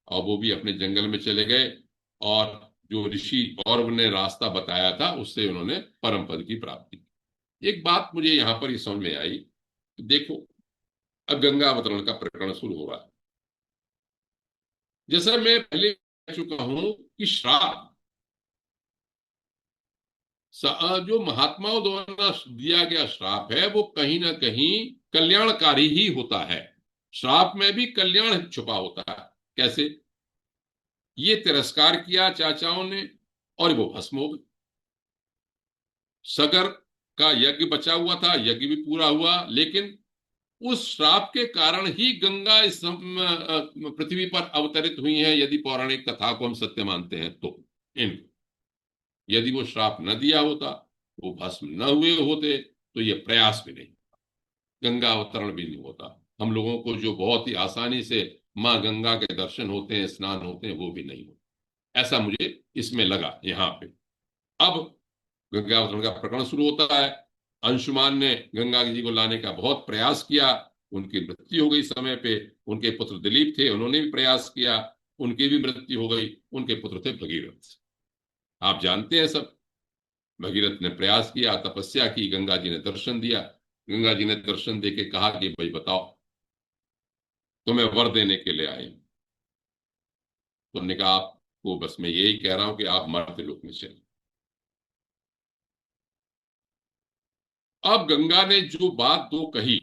और वो भी अपने जंगल में चले गए। और जो ऋषि औरव ने रास्ता बताया था उससे उन्होंने परम पद की प्राप्ति की। एक बात मुझे यहां पर ये समझ में आई कि देखो, अब गंगा अवतरण का प्रकरण शुरू हो रहा है। जैसा मैं पहले कह चुका हूं कि श्राप जो महात्माओं द्वारा दिया गया श्राप है वो कहीं ना कहीं कल्याणकारी ही होता है। श्राप में भी कल्याण छुपा होता है। कैसे? ये तिरस्कार किया चाचाओं ने और वो भस्म हो गए। सगर का यज्ञ बचा हुआ था, यज्ञ भी पूरा हुआ, लेकिन उस श्राप के कारण ही गंगा इस पृथ्वी पर अवतरित हुई है, यदि पौराणिक कथा को हम सत्य मानते हैं तो। इन यदि वो श्राप न दिया होता, वो भस्म न हुए होते, तो ये प्रयास भी नहीं, गंगा अवतरण भी नहीं होता। हम लोगों को जो बहुत ही आसानी से मां गंगा के दर्शन होते हैं, स्नान होते हैं, वो भी नहीं होता। ऐसा मुझे इसमें लगा यहां पे। अब गंगा अवतरण का प्रकरण शुरू होता है। अंशुमान ने गंगा जी को लाने का बहुत प्रयास किया, उनकी मृत्यु हो गई समय पे। उनके पुत्र दिलीप थे, उन्होंने भी प्रयास किया, उनकी भी मृत्यु हो गई। उनके पुत्र थे भगीरथ। आप जानते हैं सब। भगीरथ ने प्रयास किया, तपस्या की, गंगा जी ने दर्शन दिया। गंगा जी ने दर्शन दे के कहा कि भाई बताओ, तुम्हें वर देने के लिए आए। तो उन्होंने कहा आपको बस मैं यही कह रहा हूं कि आप मर्त्य लोक में चले। अब गंगा ने जो बात दो कही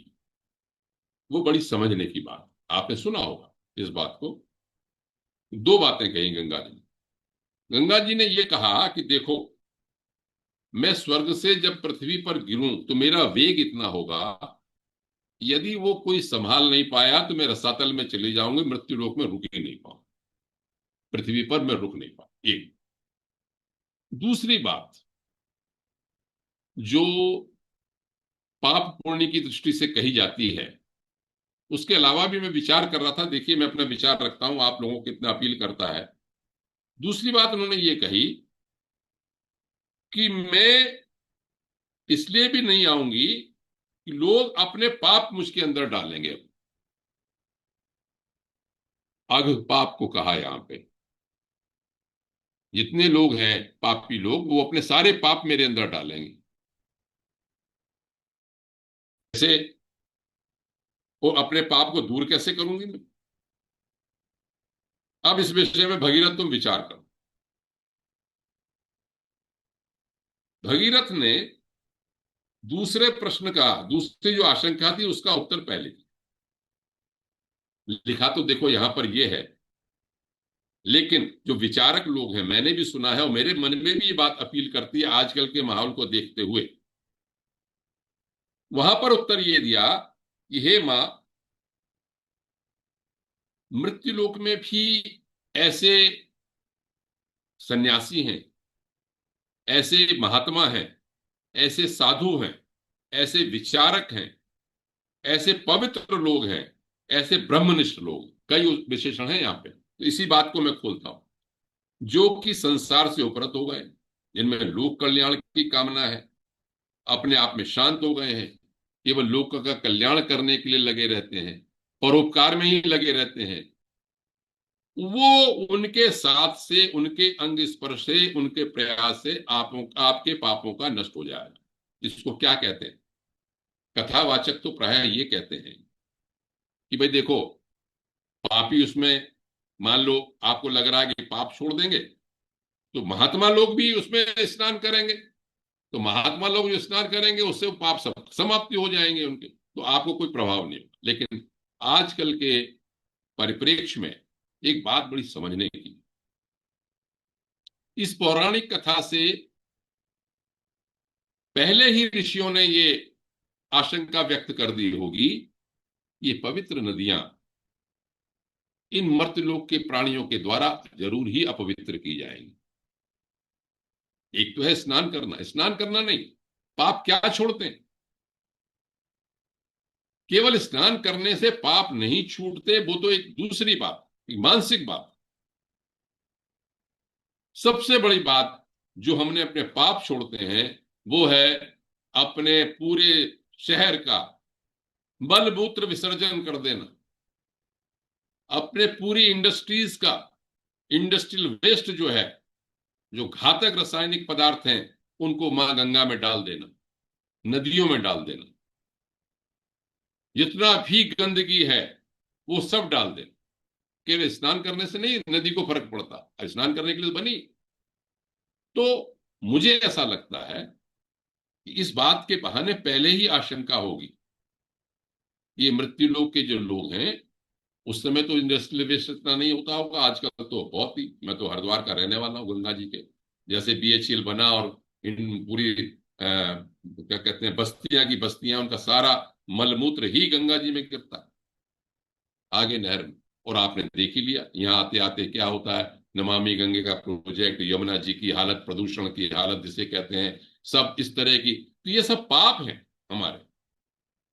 वो बड़ी समझने की बात, आपने सुना होगा इस बात को। दो बातें कही गंगा जी ने। गंगा जी ने यह कहा कि देखो, मैं स्वर्ग से जब पृथ्वी पर गिरूं तो मेरा वेग इतना होगा, यदि वो कोई संभाल नहीं पाया तो मैं रसातल में चली जाऊंगी, मृत्यु लोक में रुक ही नहीं पाऊंगा, पृथ्वी पर मैं रुक नहीं पाऊंगा। एक। दूसरी बात जो पाप पुण्य की दृष्टि से कही जाती है, उसके अलावा भी मैं विचार कर रहा था। देखिए, मैं अपना विचार रखता हूं, आप लोगों को कितना अपील करता है। दूसरी बात उन्होंने ये कही कि मैं इसलिए भी नहीं आऊंगी कि लोग अपने पाप मुझके अंदर डालेंगे। अघ पाप को कहा यहां पे, जितने लोग हैं पापी लोग, वो अपने सारे पाप मेरे अंदर डालेंगे। कैसे? वो अपने पाप को दूर कैसे करूंगी मैं? अब इस विषय में भगीरथ तुम विचार करो। भगीरथ ने दूसरे प्रश्न का, दूसरी जो आशंका थी उसका उत्तर पहले लिखा। तो देखो यहां पर यह है, लेकिन जो विचारक लोग हैं, मैंने भी सुना है और मेरे मन में भी ये बात अपील करती है आजकल के माहौल को देखते हुए। वहां पर उत्तर ये दिया कि हे मां, मृत्युलोक में भी ऐसे सन्यासी हैं, ऐसे महात्मा हैं, ऐसे साधु हैं, ऐसे विचारक हैं, ऐसे पवित्र लोग हैं, ऐसे ब्रह्मनिष्ठ लोग, कई विशेषण हैं यहां पे। तो इसी बात को मैं खोलता हूं, जो कि संसार से उपरत हो गए, जिनमें लोक कल्याण की कामना है, अपने आप में शांत हो गए हैं, केवल लोक का कल्याण करने के लिए लगे रहते हैं, परोपकार में ही लगे रहते हैं, वो उनके साथ से, उनके अंग स्पर्श से, उनके प्रयास से आपके पापों का नष्ट हो जाएगा। इसको क्या कहते हैं? कथावाचक तो प्रायः ये कहते हैं कि भाई देखो, पापी उसमें, मान लो आपको लग रहा है कि पाप छोड़ देंगे, तो महात्मा लोग भी उसमें स्नान करेंगे। तो महात्मा लोग जो स्नान करेंगे उससे वो पाप सब समाप्ति हो जाएंगे उनके, तो आपको कोई प्रभाव नहीं होगा। लेकिन आजकल के परिप्रेक्ष्य में एक बात बड़ी समझने की, इस पौराणिक कथा से पहले ही ऋषियों ने ये आशंका व्यक्त कर दी होगी, ये पवित्र नदियां इन मर्त्यलोक के प्राणियों के द्वारा जरूर ही अपवित्र की जाएंगी। एक तो है स्नान करना, स्नान करना नहीं, पाप क्या छोड़ते हैं? केवल स्नान करने से पाप नहीं छूटते, वो तो एक दूसरी बात, एक मानसिक बात। सबसे बड़ी बात जो हमने अपने पाप छोड़ते हैं वो है अपने पूरे शहर का मलमूत्र विसर्जन कर देना, अपने पूरी इंडस्ट्रीज का इंडस्ट्रियल वेस्ट जो है जो घातक रासायनिक पदार्थ हैं उनको मां गंगा में डाल देना, नदियों में डाल देना, जितना भी गंदगी है वो सब डाल देना। केवल स्नान करने से नहीं नदी को फर्क पड़ता, स्नान करने के लिए बनी। तो मुझे ऐसा लगता है कि इस बात के बहाने पहले ही आशंका होगी, ये मृत्यु लोक के जो लोग हैं, उस समय तो इंडस्ट्रियल वेस्ट इतना नहीं होता होगा, आजकल तो बहुत ही। मैं तो हरिद्वार का रहने वाला हूँ, गंगा जी के जैसे बीएचईएल बना और इन पूरी क्या कहते हैं बस्तियां की बस्तियां, उनका सारा मलमूत्र ही गंगा जी में गिरता है, आगे नहर में। और आपने देख ही लिया यहाँ आते आते क्या होता है, नमामि गंगे का प्रोजेक्ट, यमुना जी की हालत, प्रदूषण की हालत जिसे कहते हैं, सब इस तरह की। तो ये सब पाप है हमारे।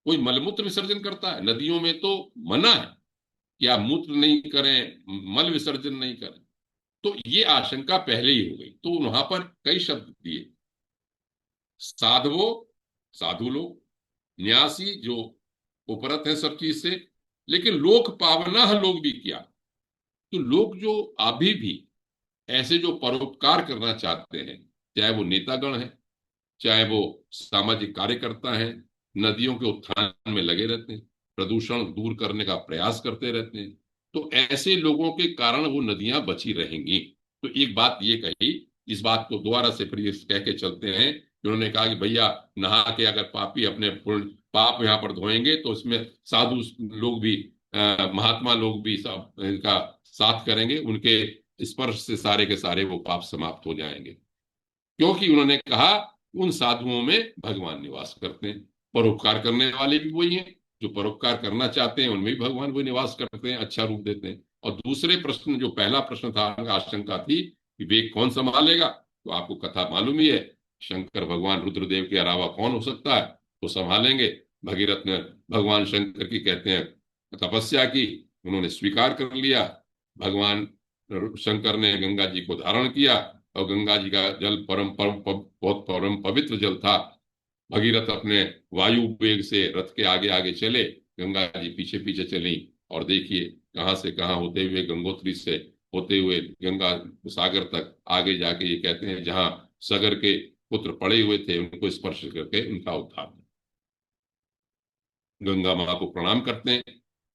कोई मलमूत्र विसर्जन करता है नदियों में तो मना है कि आप मूत्र नहीं करें, मल विसर्जन नहीं करें। तो ये आशंका पहले ही हो गई। तो वहां पर कई शब्द दिए, साधवो, साधु लोग, न्यासी जो उपरत है सब चीज से, लेकिन लोक पावना लोग भी किया। तो लोग जो अभी भी ऐसे जो परोपकार करना चाहते हैं, चाहे वो नेतागण है, चाहे वो सामाजिक कार्यकर्ता हैं, नदियों के उत्थान में लगे रहते हैं, प्रदूषण दूर करने का प्रयास करते रहते हैं, तो ऐसे लोगों के कारण वो नदियां बची रहेंगी। तो एक बात ये कही, इस बात को दोबारा से फिर कह के चलते हैं, उन्होंने कहा कि भैया नहा के अगर पापी अपने पूर्ण पाप यहाँ पर धोएंगे तो इसमें साधु लोग भी महात्मा लोग भी सब इनका साथ करेंगे, उनके स्पर्श से सारे के सारे वो पाप समाप्त हो जाएंगे। क्योंकि उन्होंने कहा उन साधुओं में भगवान निवास करते हैं, परोपकार करने वाले भी वही हैं, जो परोपकार करना चाहते हैं उनमें भी भगवान वही निवास करते हैं, अच्छा रूप देते हैं। और दूसरे प्रश्न, जो पहला प्रश्न था, आशंका थी कि वेग कौन संभालेगा, तो आपको कथा मालूम ही है, शंकर भगवान रुद्रदेव के अलावा कौन हो सकता है, तो संभालेंगे। भगीरथ ने भगवान शंकर की कहते हैं तपस्या की, उन्होंने स्वीकार कर लिया। भगवान शंकर ने गंगा जी को धारण किया, और गंगा जी का जल बहुत परम पवित्र जल था। भगीरथ अपने वायु वेग से रथ के आगे आगे चले, गंगा जी पीछे पीछे चली, और देखिए कहां से कहां होते हुए, गंगोत्री से होते हुए गंगा सागर तक आगे जाके, ये कहते हैं जहां सगर के पुत्र पड़े हुए थे उनको स्पर्श करके उनका उद्धार। गंगा मां को प्रणाम करते हैं।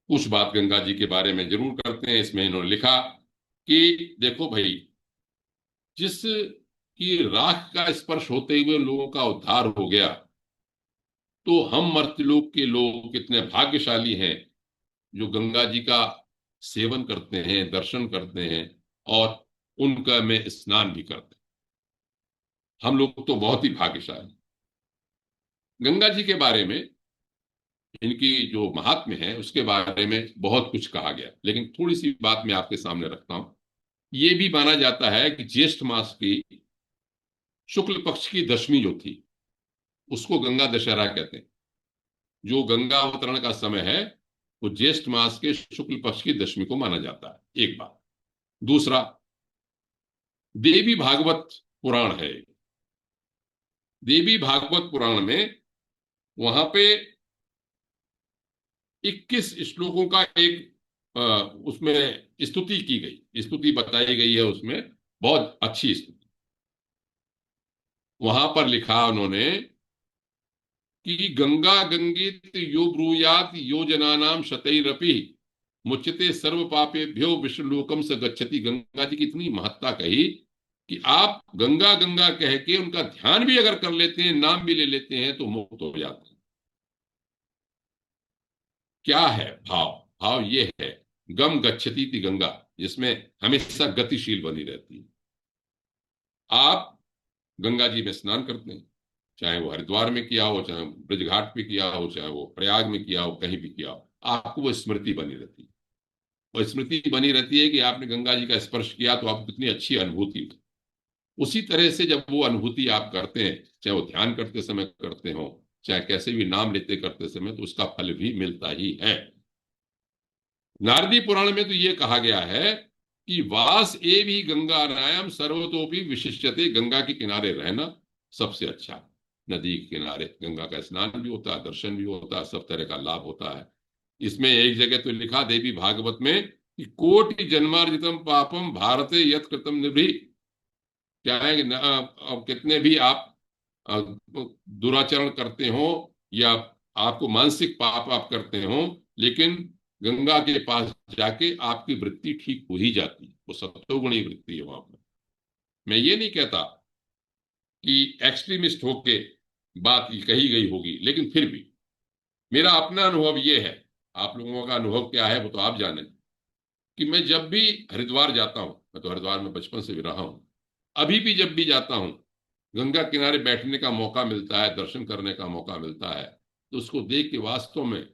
कुछ बात गंगा जी के बारे में जरूर करते हैं। इसमें इन्होंने लिखा कि देखो भाई, जिस की राख का स्पर्श होते हुए लोगों का उद्धार हो गया, तो हम मर्त्यलोक के लोग कितने भाग्यशाली हैं जो गंगा जी का सेवन करते हैं, दर्शन करते हैं, और उनका में स्नान भी करते हैं। हम लोग तो बहुत ही भाग्यशाली। गंगा जी के बारे में, इनकी जो महात्म्य है उसके बारे में बहुत कुछ कहा गया, लेकिन थोड़ी सी बात मैं आपके सामने रखता हूं। ये भी माना जाता है कि ज्येष्ठ मास की शुक्ल पक्ष की दशमी जो थी, उसको गंगा दशहरा कहते हैं। जो गंगा अवतरण का समय है वो ज्येष्ठ मास के शुक्ल पक्ष की दशमी को माना जाता है, एक बात। दूसरा, देवी भागवत पुराण है। देवी भागवत पुराण में वहां पे 21 श्लोकों का एक उसमें स्तुति की गई, स्तुति बताई गई है उसमें, बहुत अच्छी स्तुति। वहां पर लिखा उन्होंने कि गंगा गंगेत यो ब्रूयात यो जनानाम शतैरपि मुच्यते सर्व पापेभ्यो विष्णुलोकम स गच्छति। गंगा जी की इतनी महत्ता कही कि आप गंगा गंगा कह के उनका ध्यान भी अगर कर लेते हैं, नाम भी ले लेते हैं, तो मुक्त हो जाते हैं। क्या है भाव? भाव ये है, गम गच्छति थी गंगा, जिसमें हमेशा गतिशील बनी रहती है। आप गंगा जी में स्नान करते हैं, चाहे वो हरिद्वार में किया हो, चाहे ब्रजघाट पे किया हो, चाहे वो प्रयाग में किया हो, कहीं भी किया हो, आपको वो स्मृति बनी रहती है। वो स्मृति बनी रहती है कि आपने गंगा जी का स्पर्श किया तो आपको कितनी अच्छी अनुभूति हुई। उसी तरह से जब वो अनुभूति आप करते हैं, चाहे वो ध्यान करते समय करते हो, चाहे कैसे भी नाम लेते करते समय, तो उसका फल भी मिलता ही है। नारदी पुराण में तो ये कहा गया है कि वास एवं गंगा नायम सर्वतोपि विशिष्यते। गंगा के किनारे रहना सबसे अच्छा। नदी के किनारे गंगा का स्नान भी होता है, दर्शन भी होता है, सब तरह का लाभ होता है। इसमें एक जगह तो लिखा देवी भागवत में कि कोटि जन्मार्जितम पापम भारते यत कृतम निभृ। चाहे कितने भी आप अ, दुराचरण करते हो या आपको मानसिक पाप आप करते हो, लेकिन गंगा के पास जाके आपकी वृत्ति ठीक हो ही जाती है। वो सत्वगुणी वृत्ति है वहां पर। मैं ये नहीं कहता कि एक्सट्रीमिस्ट होके बात ये कही गई होगी, लेकिन फिर भी मेरा अपना अनुभव ये है। आप लोगों का अनुभव क्या है वो तो आप जाने, कि मैं जब भी हरिद्वार जाता हूं, मैं तो हरिद्वार में बचपन से भी रहा हूं, अभी भी जब भी जाता हूं, गंगा किनारे बैठने का मौका मिलता है, दर्शन करने का मौका मिलता है, तो उसको देख के वास्तव में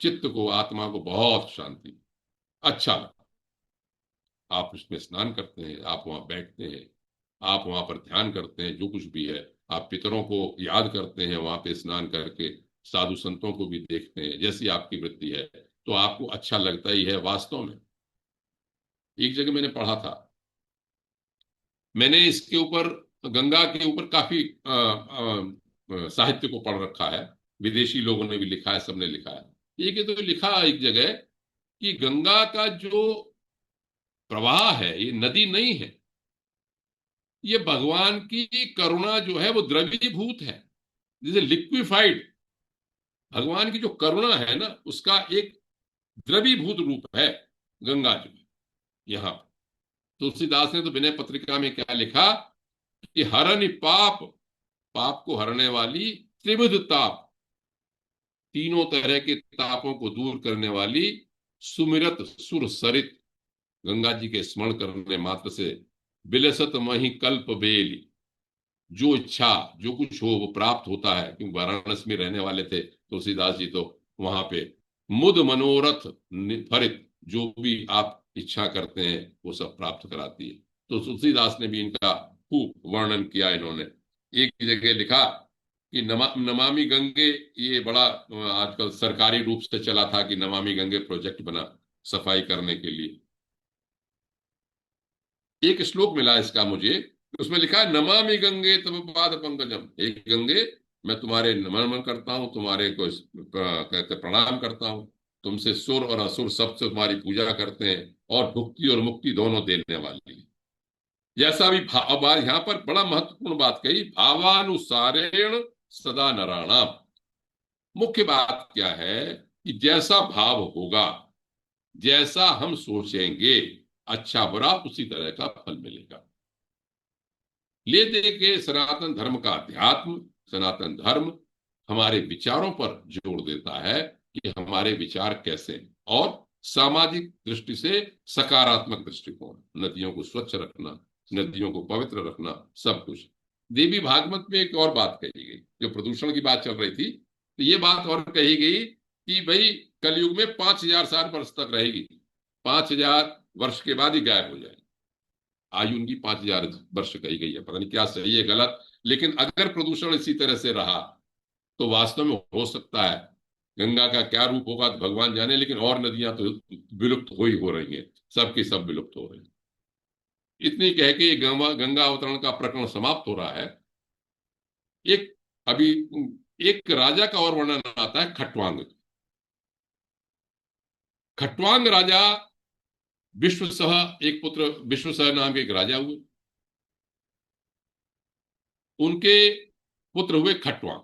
चित्त को, आत्मा को बहुत शांति, अच्छा लगता है। आप उसमें स्नान करते हैं, आप वहां बैठते हैं, आप वहां पर ध्यान करते हैं, जो कुछ भी है, आप पितरों को याद करते हैं वहां पे स्नान करके, साधु संतों को भी देखते हैं, जैसी आपकी वृत्ति है तो आपको अच्छा लगता ही है वास्तव में। एक जगह मैंने पढ़ा था, मैंने इसके ऊपर, गंगा के ऊपर काफी साहित्य को पढ़ रखा है, विदेशी लोगों ने भी लिखा है, सबने लिखा है। एक तो लिखा एक जगह कि गंगा का जो प्रवाह है ये नदी नहीं है, ये भगवान की करुणा जो है वो द्रवीभूत है, जैसे लिक्विफाइड। भगवान की जो करुणा है ना, उसका एक द्रवीभूत रूप है गंगा जो है यहाँ। तुलसीदास ने तो विनय पत्रिका में क्या लिखा कि हरनि पाप, पाप को हरने वाली, त्रिविध ताप, तीनों तरह के तापों को दूर करने वाली, सुमिरत सुर सरित, गंगा जी के स्मरण करने मात्र से, बिलसत मही कल्प बेली, जो इच्छा जो कुछ हो वो प्राप्त होता है। क्योंकि वाराणसी में रहने वाले थे तुलसीदास जी, तो वहां पे मुद मनोरथ फरित, जो भी आप इच्छा करते हैं वो सब प्राप्त कराती है। तो तुलसीदास ने भी इनका खूब वर्णन किया। इन्होंने एक जगह लिखा कि नमामि गंगे, ये बड़ा आजकल सरकारी रूप से चला था कि नमामि गंगे प्रोजेक्ट बना सफाई करने के लिए। एक श्लोक मिला इसका मुझे, उसमें लिखा है नमामि गंगे तव पाद पंकजम, हे गंगे मैं तुम्हारे नमन करता हूँ, तुम्हारे को कहते प्रणाम करता हूँ, तुमसे सुर और असुर सबसे तुम्हारी पूजा करते हैं, और भुक्ति और मुक्ति दोनों देने वाली है। जैसा भी अब यहाँ पर बड़ा महत्वपूर्ण बात कही, भावानुसारेण सदा नराणाम। मुख्य बात क्या है कि जैसा भाव होगा, जैसा हम सोचेंगे, अच्छा बुरा उसी तरह का फल मिलेगा। ले दे के सनातन धर्म का अध्यात्म, सनातन धर्म हमारे विचारों पर जोर देता है कि हमारे विचार कैसे हैं, और सामाजिक दृष्टि से सकारात्मक दृष्टिकोण, नदियों को स्वच्छ रखना, नदियों को पवित्र रखना, सब कुछ। देवी भागवत में एक और बात कही गई, जो प्रदूषण की बात चल रही थी, तो ये बात और कही गई कि भाई कलयुग में 5,000 साल वर्ष तक रहेगी, 5,000 वर्ष के बाद ही गायब हो जाएगी। आयु उनकी 5,000 वर्ष कही गई है, पता नहीं क्या सही है गलत, लेकिन अगर प्रदूषण इसी तरह से रहा तो वास्तव में हो सकता है गंगा का क्या रूप होगा तो भगवान जाने, लेकिन और नदियां तो विलुप्त हो ही हो रही हैं, सबकी सब विलुप्त हो रही हैं। इतनी कह के ये गंगा गंगा अवतरण का प्रकरण समाप्त हो रहा है। एक अभी एक राजा का और वर्णन आता है, खटवांग। खटवांग राजा विश्वसह, एक पुत्र विश्वसह नाम के एक राजा हुए, उनके पुत्र हुए खटवांग।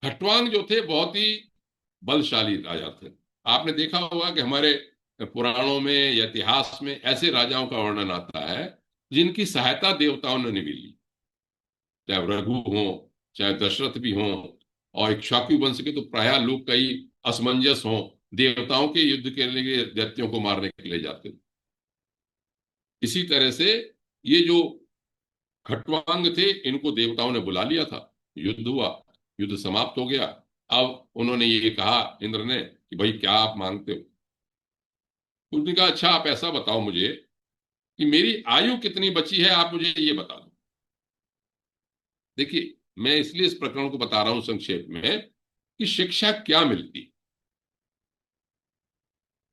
खटवांग जो थे बहुत ही बलशाली राजा थे। आपने देखा होगा कि हमारे पुराणों में या इतिहास में ऐसे राजाओं का वर्णन आता है जिनकी सहायता देवताओं ने नहीं ली, चाहे रघु हो, चाहे दशरथ भी हो, और इक्ष्वाकु वंश के तो प्राय लोग कई असमंजस हो, देवताओं के युद्ध के लिए दैत्यों को मारने के लिए जाते थे। इसी तरह से ये जो खटवांग थे, इनको देवताओं ने बुला लिया था, युद्ध हुआ, युद्ध समाप्त हो गया। अब उन्होंने ये कहा इंद्र ने कि भाई क्या आप मांगते हो। उन्होंने कहा अच्छा आप ऐसा बताओ मुझे कि मेरी आयु कितनी बची है, आप मुझे ये बता दो। देखिए, मैं इसलिए इस प्रकरण को बता रहा हूं संक्षेप में कि शिक्षा क्या मिलती।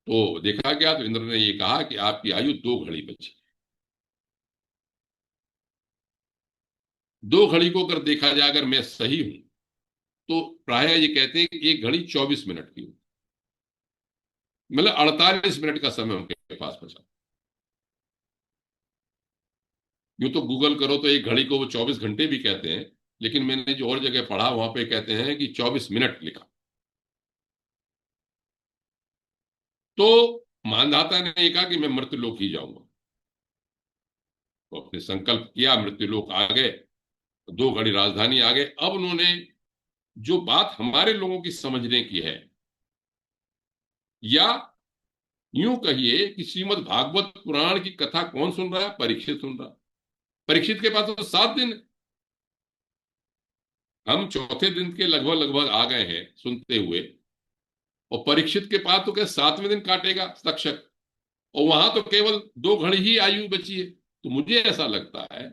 तो देखा गया तो इंद्र ने ये कहा कि आपकी आयु 2 घड़ी बची। 2 घड़ी को अगर देखा जाए, अगर मैं सही हूं तो प्राय ये कहते हैं कि 1 घड़ी 24 मिनट की, मतलब 48 मिनट का समय उनके पास बचा। यूं तो गूगल करो तो एक घड़ी को वो 24 घंटे भी कहते हैं, लेकिन मैंने जो और जगह पढ़ा वहां पे कहते हैं कि 24 मिनट लिखा। तो मानधाता ने ये कहा कि मैं मृत्युलोक ही जाऊंगा, तो अपने संकल्प किया, मृत्युलोक आ गए, 2 घड़ी राजधानी आ गए। अब उन्होंने जो बात हमारे लोगों की समझने की है, या यूं कहिए कि श्रीमद् भागवत पुराण की कथा कौन सुन रहा है? परीक्षित सुन रहा है। परीक्षित के पास तो 7 दिन है। हम चौथे दिन के लगभग लगभग आ गए हैं सुनते हुए, और परीक्षित के पास तो क्या 7वें दिन काटेगा तक्षक, और वहां तो केवल 2 घड़ी ही आयु बची है। तो मुझे ऐसा लगता है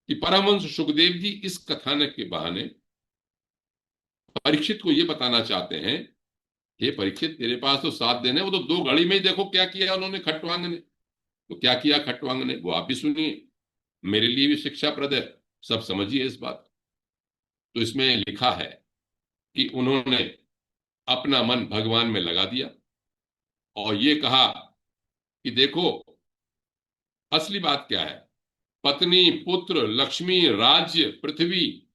कि परमहंस सुखदेव जी इस कथानक के बहाने परीक्षित को यह बताना चाहते हैं, हे परीक्षित, तेरे पास तो 7 दिन है, वो तो 2 घड़ी में ही देखो क्या किया उन्होंने खट्वांग ने। तो क्या किया खट्वांग ने, वो आप भी सुनिए, मेरे लिए भी शिक्षाप्रद है, सब समझिए इस बात। तो इसमें लिखा है कि उन्होंने अपना मन भगवान में लगा दिया और ये कहा कि देखो असली बात क्या है, पत्नी, पुत्र, लक्ष्मी, राज्य, पृथ्वी,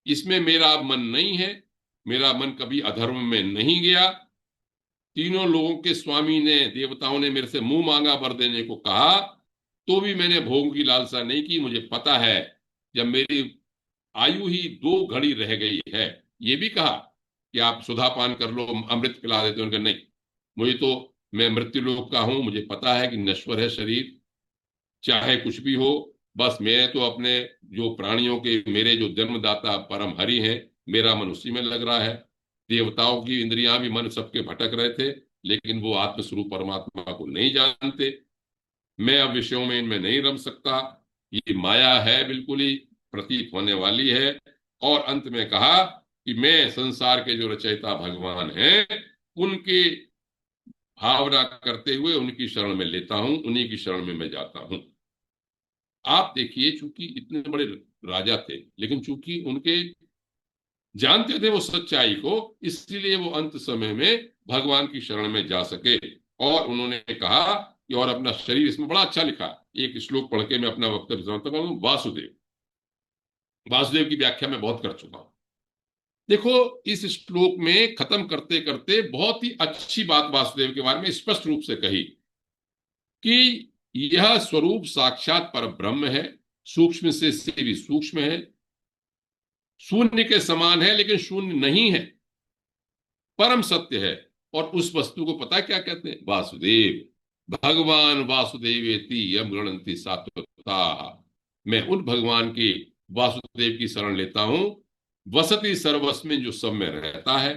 इसमें मेरा अब मन नहीं है। मेरा मन कभी अधर्म में नहीं गया। तीनों लोगों के स्वामी ने, देवताओं ने मेरे से मुंह मांगा वर देने को कहा, तो भी मैंने भोग की लालसा नहीं की। मुझे पता है जब मेरी आयु ही 2 घड़ी रह गई है। ये भी कहा कि आप सुधा पान कर लो, अमृत पिला देते हो, उनका नहीं, मुझे तो, मैं मृत्युलोक का हूं, मुझे पता है कि नश्वर है शरीर, चाहे कुछ भी हो। बस मैं तो अपने जो प्राणियों के, मेरे जो जन्मदाता परम हरि हैं, मेरा मन उसी में लग रहा है। देवताओं की इंद्रियां भी, मन सबके भटक रहे थे, लेकिन वो आत्मस्वरूप परमात्मा को नहीं जानते। मैं अब विषयों में इनमें नहीं रम सकता, ये माया है, बिल्कुल ही प्रतीत होने वाली है। और अंत में कहा कि मैं संसार के जो रचयिता भगवान हैं, उनके भावना करते हुए उनकी शरण में लेता हूं, उन्हीं की शरण में मैं जाता हूं। आप देखिए, चूंकि इतने बड़े राजा थे, लेकिन चूंकि उनके जानते थे वो सच्चाई को, इसलिए वो अंत समय में भगवान की शरण में जा सके। और उन्होंने कहा कि, और अपना शरीर, इसमें बड़ा अच्छा लिखा, एक श्लोक पढ़ के मैं अपना वक्तव्य समाप्त करूं। वासुदेव, वासुदेव की व्याख्या मैं बहुत कर चुका हूं। देखो, इस श्लोक में खत्म करते करते बहुत ही अच्छी बात वासुदेव के बारे में स्पष्ट रूप से कही कि यह स्वरूप साक्षात पर ब्रह्म है, सूक्ष्म से भी सूक्ष्म है, शून्य के समान है लेकिन शून्य नहीं है, परम सत्य है। और उस वस्तु को पता क्या कहते हैं? वासुदेव। भगवान वासुदेवेति यम गणन्ति सात्वता। मैं उन भगवान की, वासुदेव की शरण लेता हूं। वसति सर्वस्मिन, जो सब में रहता है।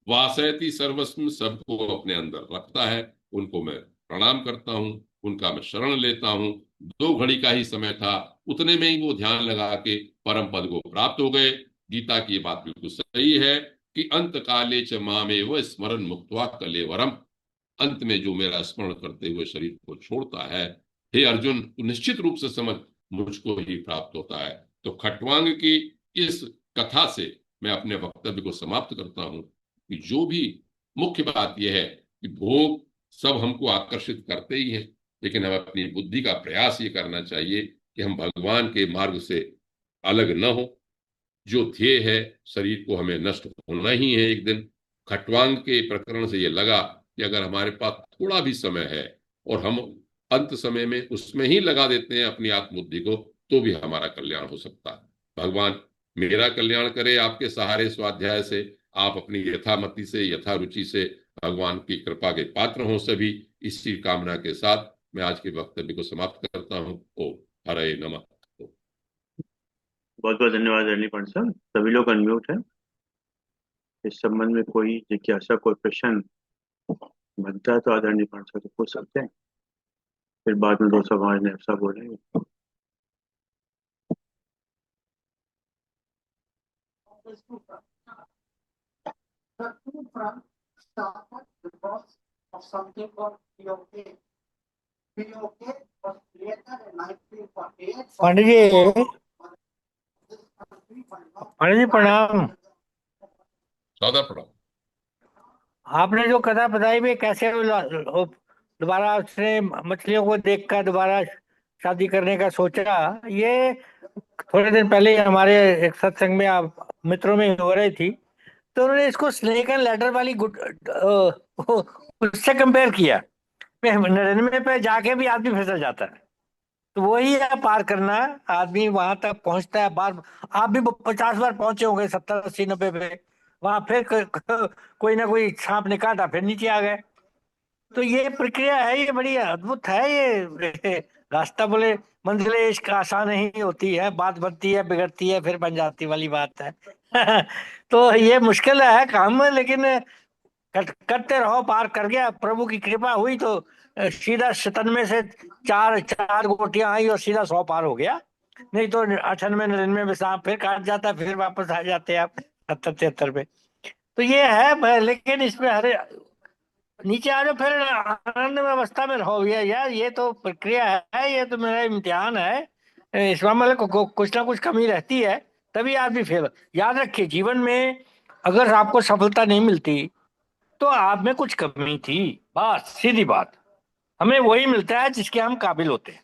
वासयति सर्वस्मिन, सबको अपने अंदर रखता है। उनको मैं प्रणाम करता हूं, उनका मैं शरण लेता हूं। 2 घड़ी का ही समय था, उतने में ही वो ध्यान लगा के परम पद को प्राप्त हो गए। गीता की ये बात बिल्कुल सही है कि अंत काले च मामेव स्मरण मुक्त्वा कलेवरम। अंत में जो मेरा स्मरण करते हुए शरीर को छोड़ता है, हे अर्जुन, तू निश्चित रूप से समझ, मुझको ही प्राप्त होता है। तो खट्वांग की इस कथा से मैं अपने वक्तव्य को समाप्त करता हूं कि जो भी मुख्य बात यह है कि भोग सब हमको आकर्षित करते ही हैं, लेकिन हमें अपनी बुद्धि का प्रयास ये करना चाहिए कि हम भगवान के मार्ग से अलग न हो। जो ध्येय है, शरीर को हमें नष्ट होना ही है एक दिन। खट्वांग के प्रकरण से ये लगा कि अगर हमारे पास थोड़ा भी समय है और हम अंत समय में उसमें ही लगा देते हैं अपनी आत्मबुद्धि को, तो भी हमारा कल्याण हो सकता है। भगवान मेरा कल्याण करे आपके सहारे स्वाध्याय से। आप अपनी यथामति से, यथारुचि से भगवान की कृपा के पात्र हों सभी। इसी कामना के साथ मैं आज के वक्तव्य को समाप्त करता हूँ। ओ हरे नमः। बहुत बहुत धन्यवाद आदरणीय पंडित साहब। सभी लोग अनम्यूट है। इस संबंध में कोई जिज्ञासा, कोई प्रश्न बनता है तो आदरणीय पंडित साहब से पूछ सकते हैं। फिर बाद में दो समाज ने ऐसा बोलेंगे। पंडित जी, पंडित जी प्रणाम। सौदा पड़ा। आपने जो कथा बताई भी कैसे वो दोबारा उसने मछलियों को देखकर दोबारा शादी करने का सोचा। ये थोड़े दिन पहले ही हमारे एक सत्संग में आप मित्रों में हो रही थी, तो उन्होंने इसको स्नेक एंड लैडर वाली उससे कंपेयर किया। 99 पे जाके भी आदमी फिसल जाता है। तो वही है, पार करना है, आदमी वहां तक पहुंचता है बार। आप भी 50 बार पहुंचे होंगे, 70 80 90 पे। वहां फिर कोई ना कोई सांप ने काटा, फिर नीचे आ गए। तो ये प्रक्रिया है, ये बड़ी अद्भुत है ये रास्ता बोले मंजिलें इश्क आसान नहीं होती है, बात बनती है बिगड़ती है फिर बन जाती वाली बात है। तो ये मुश्किल है काम, लेकिन करते रहो, पार कर गया, प्रभु की कृपा हुई तो सीधा 97 से चार चार गोटियां आई और सीधा 100 पार हो गया। नहीं तो 98 99 में सांप फिर काट जाता, फिर वापस आ जाते आप 70 73 पे। तो ये है लेकिन इसमें हर नीचे आ जाओ, फिर आनंद में अवस्था में रहो। ये यार, ये तो प्रक्रिया है, ये तो मेरा इम्तिहान है। इसमें मतलब कुछ ना कुछ कमी रहती है, तभी आदमी फेल। याद रखिए, जीवन में अगर आपको सफलता नहीं मिलती तो आप में कुछ कमी थी। बस सीधी बात। हमें वही मिलता है जिसके हम काबिल होते हैं।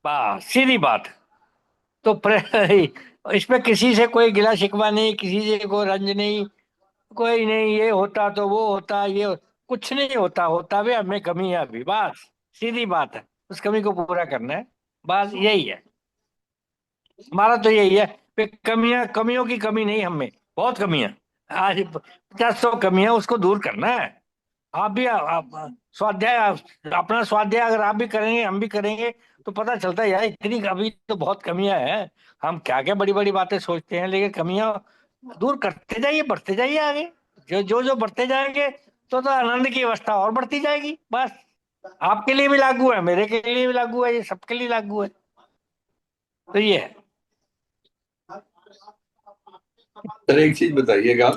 बस सीधी बात। तो इसमें किसी से कोई गिला शिकवा नहीं, किसी से कोई रंज नहीं। कोई नहीं, ये होता तो वो होता, ये कुछ नहीं होता, होता भी हमें कमी है अभी, बस सीधी बात है। उस कमी को पूरा करना है, बस यही है। हमारा तो यही है कि कमियां, कमियों की कमी नहीं हम में, बहुत कमियां। आज 50 100 कमियां, उसको दूर करना है। आप भी स्वाध्याय, अपना स्वाध्याय अगर आप भी करेंगे हम भी करेंगे, तो पता चलता है यार इतनी अभी तो बहुत कमियां हैं। हम क्या क्या बड़ी बड़ी बातें सोचते हैं, लेकिन कमियां दूर करते जाइए, बढ़ते जाइए आगे। जो बढ़ते जाएंगे तो आनंद की अवस्था और बढ़ती जाएगी, बस। आपके लिए भी लागू है, मेरे के लिए भी लागू है, ये सबके लिए लागू है। तो ये है। सर एक चीज बताइएगा।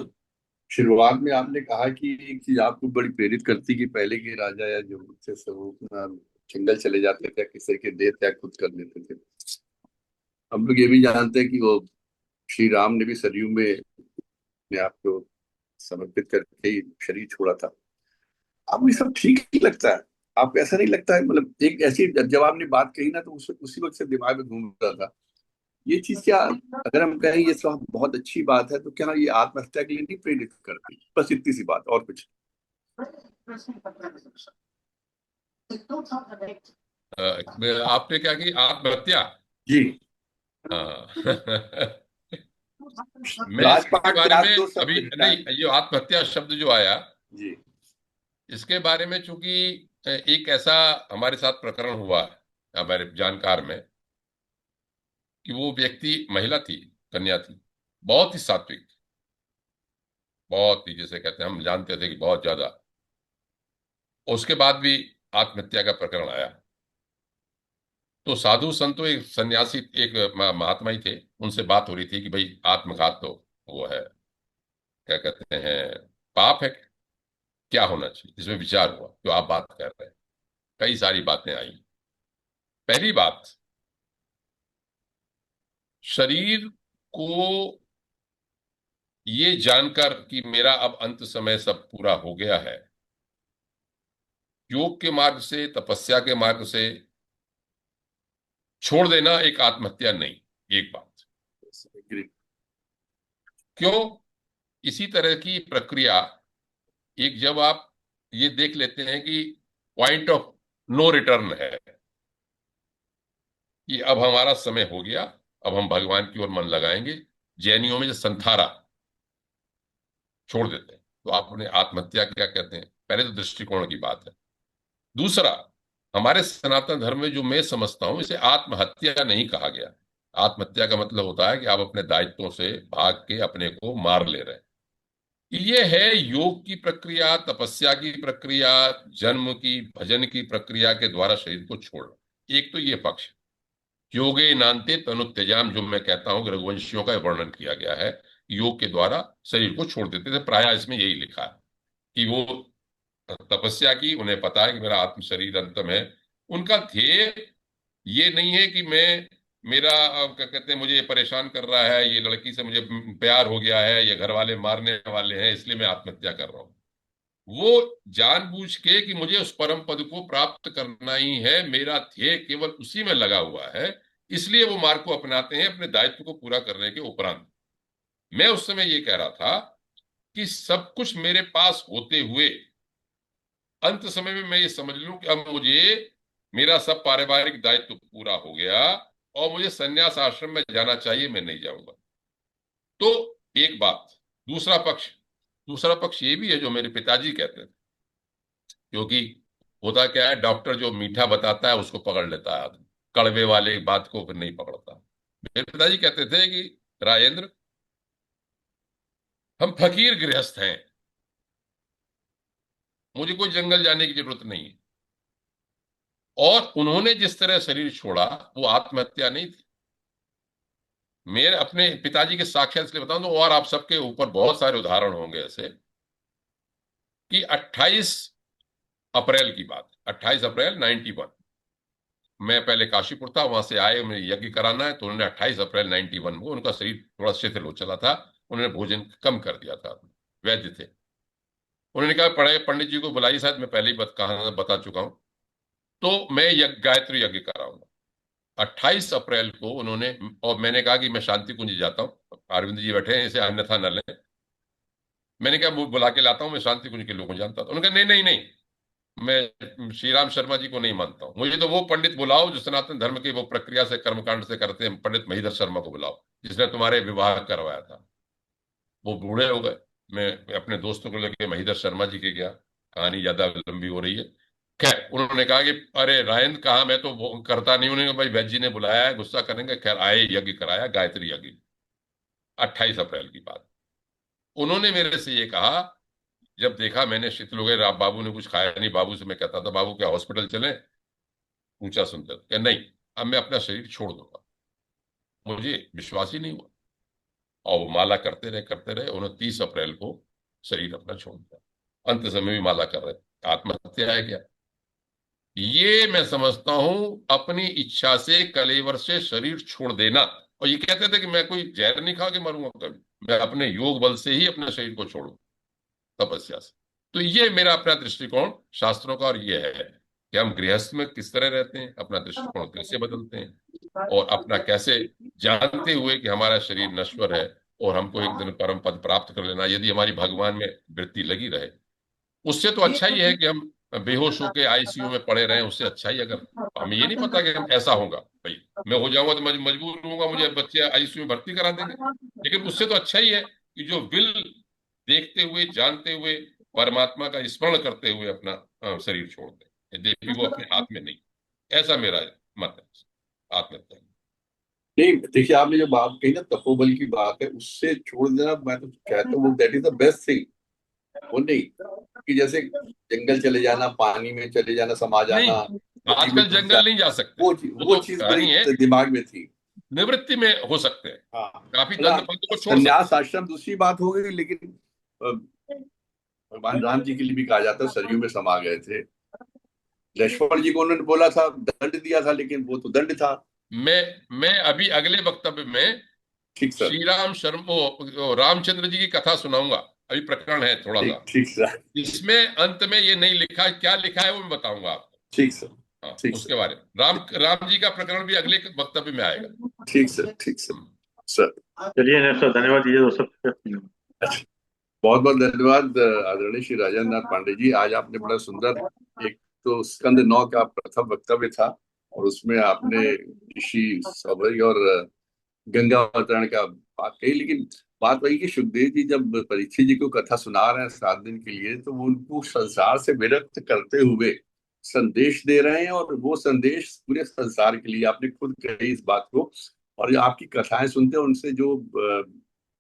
शुरुआत में आपने कहा कि एक चीज आपको बड़ी प्रेरित करती कि पहले के राजा या जो थे सब वो अपना जंगल चले जाते थे, किसी के देह त्याग खुद कर लेते थे। हम लोग ये भी जानते हैं कि वो श्री राम ने भी सरयू में अपने आप को समर्पित करके ही शरीर छोड़ा था। आपको ये सब ठीक ही लगता है? आपको ऐसा नहीं लगता है? मतलब एक ऐसी जब आपने बात कही ना, तो उसी वक्त से दिमाग में घूम रहा था ये चीज। क्या अगर हम कहें ये सब बहुत अच्छी बात है, तो क्या ये आत्महत्या के लिए नहीं प्रेरित करती? बस इतनी सी बात, और कुछ। आपने क्या की आत्महत्या? जी। हाँ। मैं इसके राजपाट बारे त्याग में दो शब्द अभी घटा। नहीं, ये आत्महत्या शब्द जो आया, जी। इसके बारे में चूंकि एक ऐसा हमारे साथ प्रकरण हुआ है हमारे जानकार में, कि वो व्यक्ति महिला थी, कन्या थी, बहुत ही सात्विक, बहुत ही, जैसे कहते हैं, हम जानते थे कि बहुत ज्यादा। उसके बाद भी आत्महत्या का प्रकरण आया। तो साधु संतों, एक सन्यासी, एक महात्मा ही थे, उनसे बात हो रही थी कि भाई आत्मघात तो वो है, क्या कहते हैं, पाप है, क्या होना चाहिए। इसमें विचार हुआ जो आप बात कर रहे हैं, कई सारी बातें आई। पहली बात, शरीर को ये जानकर कि मेरा अब अंत समय सब पूरा हो गया है, योग के मार्ग से, तपस्या के मार्ग से छोड़ देना एक आत्महत्या नहीं। एक बात। क्यों? इसी तरह की प्रक्रिया, एक जब आप ये देख लेते हैं कि पॉइंट ऑफ नो रिटर्न है, कि अब हमारा समय हो गया, अब हम भगवान की ओर मन लगाएंगे। जैनियों में जो संथारा छोड़ देते हैं, तो आप उन्हें आत्महत्या क्या कहते हैं? पहले तो दृष्टिकोण की बात है। दूसरा, हमारे सनातन धर्म में जो मैं समझता हूं, इसे आत्महत्या नहीं कहा गया। आत्महत्या का मतलब होता है कि आप अपने दायित्वों से भाग के अपने को मार ले रहे हैं। ये है योग की प्रक्रिया, तपस्या की प्रक्रिया, जन्म की, भजन की प्रक्रिया के द्वारा शरीर को छोड़ना। एक तो ये पक्ष। योगे नान्ते तनु त्यजाम, जो मैं कहता हूं कि रघुवंशियों का वर्णन किया गया है, योग के द्वारा शरीर को छोड़ देते थे। प्रायः इसमें यही लिखा है कि वो तपस्या की, उन्हें पता है कि मेरा आत्म शरीर अंतम है। उनका ध्येय ये नहीं है कि मैं, मेरा क्या कहते हैं, मुझे ये परेशान कर रहा है, ये लड़की से मुझे प्यार हो गया है, ये घर वाले मारने वाले हैं, इसलिए मैं आत्महत्या कर रहा हूं। वो जानबूझ के कि मुझे उस परम पद को प्राप्त करना ही है, मेरा ध्येय केवल उसी में लगा हुआ है, इसलिए वो मार्ग को अपनाते हैं अपने दायित्व को पूरा करने के उपरांत। मैं उस समय ये कह रहा था कि सब कुछ मेरे पास होते हुए अंत समय में मैं ये समझ लूं कि अब मुझे मेरा सब पारिवारिक दायित्व पूरा हो गया और मुझे संन्यास आश्रम में जाना चाहिए, मैं नहीं जाऊंगा। तो एक बात। दूसरा पक्ष दूसरा पक्ष ये भी है जो मेरे पिताजी कहते थे, क्योंकि होता क्या है, डॉक्टर जो मीठा बताता है उसको पकड़ लेता है आदमी, कड़वे वाले बात को फिर नहीं पकड़ता। मेरे पिताजी कहते थे कि राजेंद्र, हम फकीर गृहस्थ हैं, मुझे कोई जंगल जाने की जरूरत नहीं है। और उन्होंने जिस तरह शरीर छोड़ा वो आत्महत्या नहीं थी। मेरे अपने पिताजी के साक्षात इसलिए बताऊं तो, और आप सबके ऊपर बहुत सारे उदाहरण होंगे ऐसे, कि 28 अप्रैल की बात, 28 अप्रैल 91, मैं पहले काशीपुर था, वहां से आए, उन्हें यज्ञ कराना है, तो उन्होंने 28 अप्रैल 91 को, उनका शरीर थोड़ा शिथिल हो चला था, उन्होंने भोजन कम कर दिया था। वैद्य थे, उन्होंने कहा पढ़े पंडित जी को बुलाइए, शायद मैं पहले ही कहा बता चुका हूं, तो मैं गायत्री यज्ञ कराऊंगा। 28 अप्रैल को उन्होंने, और मैंने कहा कि मैं शांति कुंज जाता हूँ, अरविंद जी बैठे हैं, इसे अन्यथा न लें। मैंने कहा वो बुला के लाता हूँ, मैं शांति कुंज के लोगों को जानता था। उन्होंने कहा नहीं नहीं नहीं, मैं श्री राम शर्मा जी को नहीं मानता हूँ, मुझे तो वो पंडित बुलाओ जो सनातन धर्म की वो प्रक्रिया से कर्मकांड से करते हैं, पंडित महीधर शर्मा को बुलाओ जिसने तुम्हारे विवाह करवाया था। वो बूढ़े हो गए। मैं अपने दोस्तों को लेके महीधर शर्मा जी के गया, कहानी ज्यादा लंबी हो रही है। खैर उन्होंने कहा कि अरे रायन कहा, मैं तो वो करता नहीं। उन्होंने कहा, भाई वैद्य जी ने बुलाया है, गुस्सा करेंगे। खैर आए, यज्ञ कराया, गायत्री यज्ञ, 28 अप्रैल की बात। उन्होंने मेरे से ये कहा, जब देखा मैंने शिथिल हो गए, बाबू ने कुछ खाया नहीं, बाबू से मैं कहता था बाबू क्या हॉस्पिटल चले, पूछा सुनते थे कि नहीं, अब मैं अपना शरीर छोड़ दूंगा। मुझे विश्वास ही नहीं हुआ, और वो माला करते रहे 29 अप्रैल को शरीर अपना छोड़ दिया। अंत समय भी माला कर रहे, आत्महत्या है क्या? ये मैं समझता हूं अपनी इच्छा से कलेवर से शरीर छोड़ देना। और ये कहते थे कि मैं कोई जहर नहीं खा के मरूंगा कभी, मैं अपने योग बल से ही अपने शरीर को छोड़ू, तपस्या से। तो ये मेरा अपना दृष्टिकोण शास्त्रों का, और ये है कि हम गृहस्थ में किस तरह रहते हैं, अपना दृष्टिकोण कैसे बदलते हैं, और अपना कैसे, जानते हुए कि हमारा शरीर नश्वर है और हमको एक दिन परम पद प्राप्त कर लेना, यदि हमारी भगवान में वृत्ति लगी रहे, उससे तो अच्छा ही है कि हम बेहोश होके आईसीयू में पड़े रहें। उससे अच्छा ही, अगर हमें ये नहीं पता कि हम ऐसा होगा, भाई मैं हो जाऊंगा तो मजबूर होऊंगा, मुझे बच्चे आईसीयू में भर्ती करा देंगे, लेकिन उससे तो अच्छा ही है कि जो विल देखते हुए, जानते हुए, परमात्मा का स्मरण करते हुए अपना शरीर छोड़ दे, यद्यपि वो अपने हाथ में नहीं। ऐसा मेरा मत है आत्महत्या। नहीं, देखिए आपने जो बात कही ना तपोबल की बात है, उससे छोड़ देना, मैं तो कहता हूँ that is the best thing. वो नहीं कि जैसे जंगल चले जाना, पानी में चले जाना, समा नहीं, जाना, नदी में आजकल डूब जंगल जाना, नहीं जा सकते, वो वो तो चीज मेरी कहानी है, दिमाग में थी। निवृत्ति में हो सकते हैं, हाँ, काफी दंड मतलब पद को छोड़ सकते संन्यास आश्रम दूसरी बात हो गई, लेकिन भगवान राम जी के लिए भी कहा जाता है सरयू में समा गए थे। लक्ष्मण जी को उन्होंने बोला था, दंड दिया था, लेकिन वो तो दंड था। हैं। मैं अभी अगले वक्तव्य में ठीक सर। श्री राम शर्म वो रामचंद्र जी की कथा सुनाऊंगा, अभी प्रकरण है थोड़ा सा, ठीक ठीक सर। इसमें अंत में ये नहीं लिखा, क्या लिखा है वो मैं बताऊंगा आपको। ठीक सर। हाँ, ठीक उसके सर। बारे में राम जी का प्रकरण भी अगले वक्तव्य में आएगा। ठीक सर। ठीक सर। हम्म। सर, चलिए सर, धन्यवाद दीजिए दोस्तों। बहुत बहुत धन्यवाद आदरणीय श्री राजेंद्र नाथ पांडे जी। आज आपने बड़ा सुंदर, एक तो स्कंद 9 का प्रथम वक्तव्य था, और उसमें आपने ऋषि सौभरी और गंगा अवतरण का बात कही। लेकिन बात वही कि सुखदेव जी जब परीक्षित जी को कथा सुना रहे हैं 7 दिन के लिए, तो वो उनको संसार से विरक्त करते हुए संदेश दे रहे हैं, और वो संदेश पूरे संसार के लिए। आपने खुद कही इस बात को, और जो आपकी कथाएं सुनते हैं उनसे जो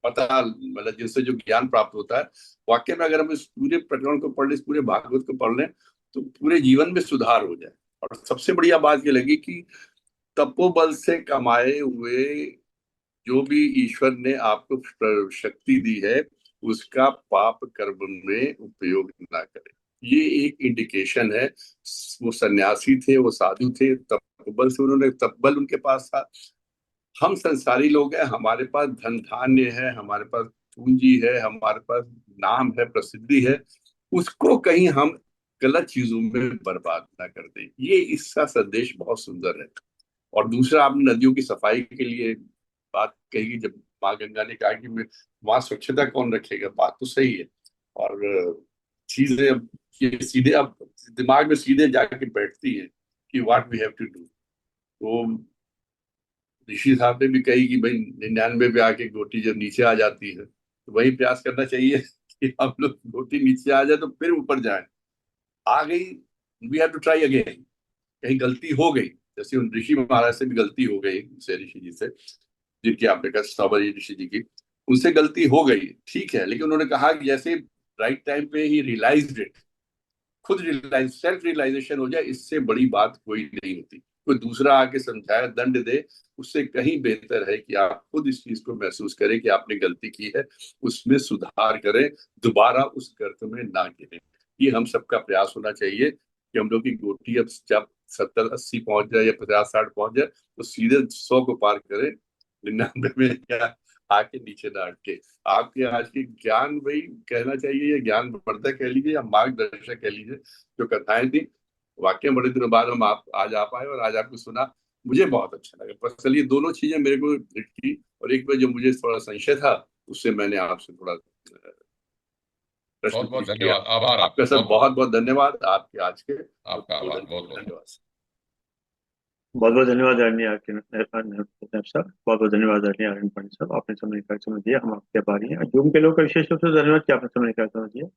पता, मतलब जिनसे जो ज्ञान प्राप्त होता है, वाक्य में अगर हम इस पूरे प्रकरण को पढ़ लें, इस पूरे भागवत को पढ़ लें, तो पूरे जीवन में सुधार हो जाए। और सबसे बढ़िया बात ये लगी कि तपोबल से कमाए हुए जो भी ईश्वर ने आपको शक्ति दी है, उसका पाप कर्म में उपयोग ना करें। ये एक इंडिकेशन है। वो सन्यासी थे, वो साधु थे, तपोबल से उन्होंने, तपोबल उनके पास था। हम संसारी लोग हैं, हमारे पास धन धान्य है, हमारे पास पूंजी है, हमारे पास नाम है, प्रसिद्धि है, उसको कहीं हम गलत चीजों में बर्बाद ना कर दें। ये इसका संदेश बहुत सुंदर है। और दूसरा, आपने नदियों की सफाई के लिए बात कही कि जब माँ गंगा ने कहा कि मैं वहां स्वच्छता कौन रखेगा, बात तो सही है। और चीजें अब ये सीधे अब दिमाग में सीधे जाके बैठती है कि what we have to do. तो ऋषि साहब ने भी कही कि भाई 99 पे आके गोटी जब नीचे आ जाती है तो वही प्रयास करना चाहिए कि हम लोग गोटी नीचे आ जाए तो फिर ऊपर जाए। आ गई, we have to try again. कहीं गलती हो गई, जैसे उन ऋषि महाराज से भी गलती हो गई, से ऋषि जी से, जिनकी आपने कहा सौबरी ऋषि जी की, उनसे गलती हो गई, ठीक है। लेकिन उन्होंने कहा कि जैसे राइट टाइम पे ही रियलाइज इट, खुद रियलाइज, सेल्फ रियलाइजेशन हो जाए, इससे बड़ी बात कोई नहीं होती। कोई दूसरा आके समझाए, दंड दे, उससे कहीं बेहतर है कि आप खुद इस चीज को महसूस करें कि आपने गलती की है, उसमें सुधार करें, दोबारा उस गर्त में ना गिरें। ये हम सबका प्रयास होना चाहिए कि हम लोग की गोटी अब जब 70-80 पहुंच जाए या 50-60 पहुंच जाए तो सीधे 100 को पार करें, 99 में या आके नीचे ना अटके। आपके आज के ज्ञान, भाई कहना चाहिए, ये ज्ञान वर्धक कह लीजिए या मार्गदर्शक कह लीजिए, जो कथाएं थी, वाकई बड़े दिनों बाद हम आज आप आए और आज आपको सुना, मुझे बहुत अच्छा लगा। पर्सनली ये दोनों चीजें मेरे को की, और एक बार जो मुझे थोड़ा संशय था उससे मैंने आपसे थोड़ा प्रश्न बहुत बहुत पूछ लिया। धन्यवाद, आभार आपका आपका, सब बहुत बहुत बहुत बहुत धन्यवाद आपके आज के आपका आभार, बहुत बहुत धन्यवाद। बहुत बहुत धन्यवाद आदरणीय आपके साहब, बहुत बहुत धन्यवाद आदरणीय आर्यन पांडे साहब, आपने समय निकाल समय दिया, हम आपके आभारी हैं। जूम के लोगों का विशेष रूप से धन्यवाद कि आपने समय निकाल समय दिया।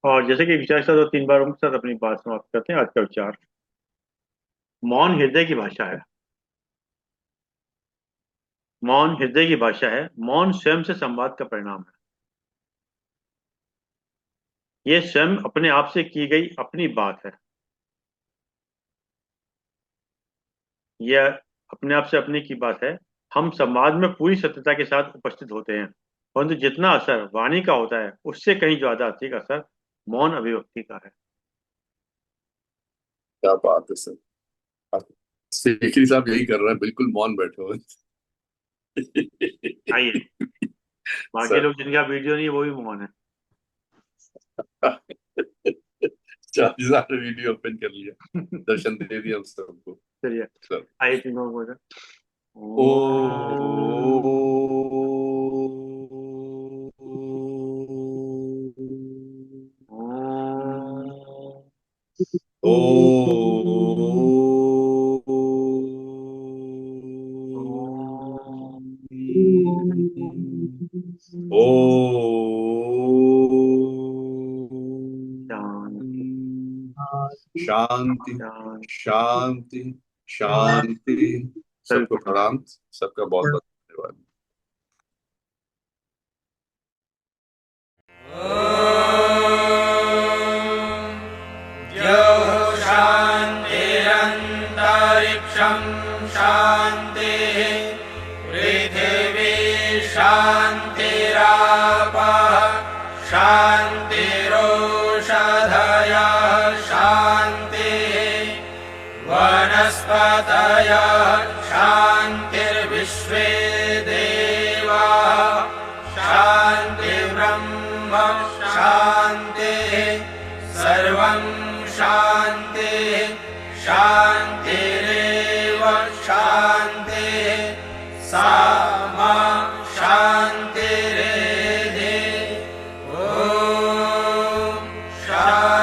और जैसे कि विचार साथ 3 बार उनके साथ अपनी बात समाप्त करते हैं। आज का विचार, मौन हृदय की भाषा है। मौन हृदय की भाषा है। मौन स्वयं से संवाद का परिणाम है। ये स्वयं अपने आप से की गई अपनी बात है। यह अपने आप से अपने की बात है। हम समाज में पूरी सत्यता के साथ उपस्थित होते हैं, परंतु जितना असर वाणी का होता है उससे कहीं ज्यादा अधिक असर मौन अभिव्यक्ति का है। क्या बात है सर, शेखरी साहब यही कर रहे हैं, बिल्कुल मौन बैठे हुए आइए, बाकी सर। लोग जिनका वीडियो नहीं है वो भी मौन है। चार्ज ने वीडियो ओपन कर लिया, दर्शन दे दिया हम सबको। चलिए, सर, आइए 3 बार बोले। ओ ओ शांति शांति शांति। सबको प्रणाम, सबका बहुत बहुत धन्यवाद। शान्तिरन्तरिक्षं शान्तिः पृथिवी शान्तिरापः शान्तिरोषधयः शान्तिः वनस्पतयः शान्तिर्विश्वे देवाः शान्तिर्ब्रह्म शान्तिः सर्वं शान्तिः शान्तिरेव शान्तिः सा मा शान्तिरेधि। ॐ शान्ति।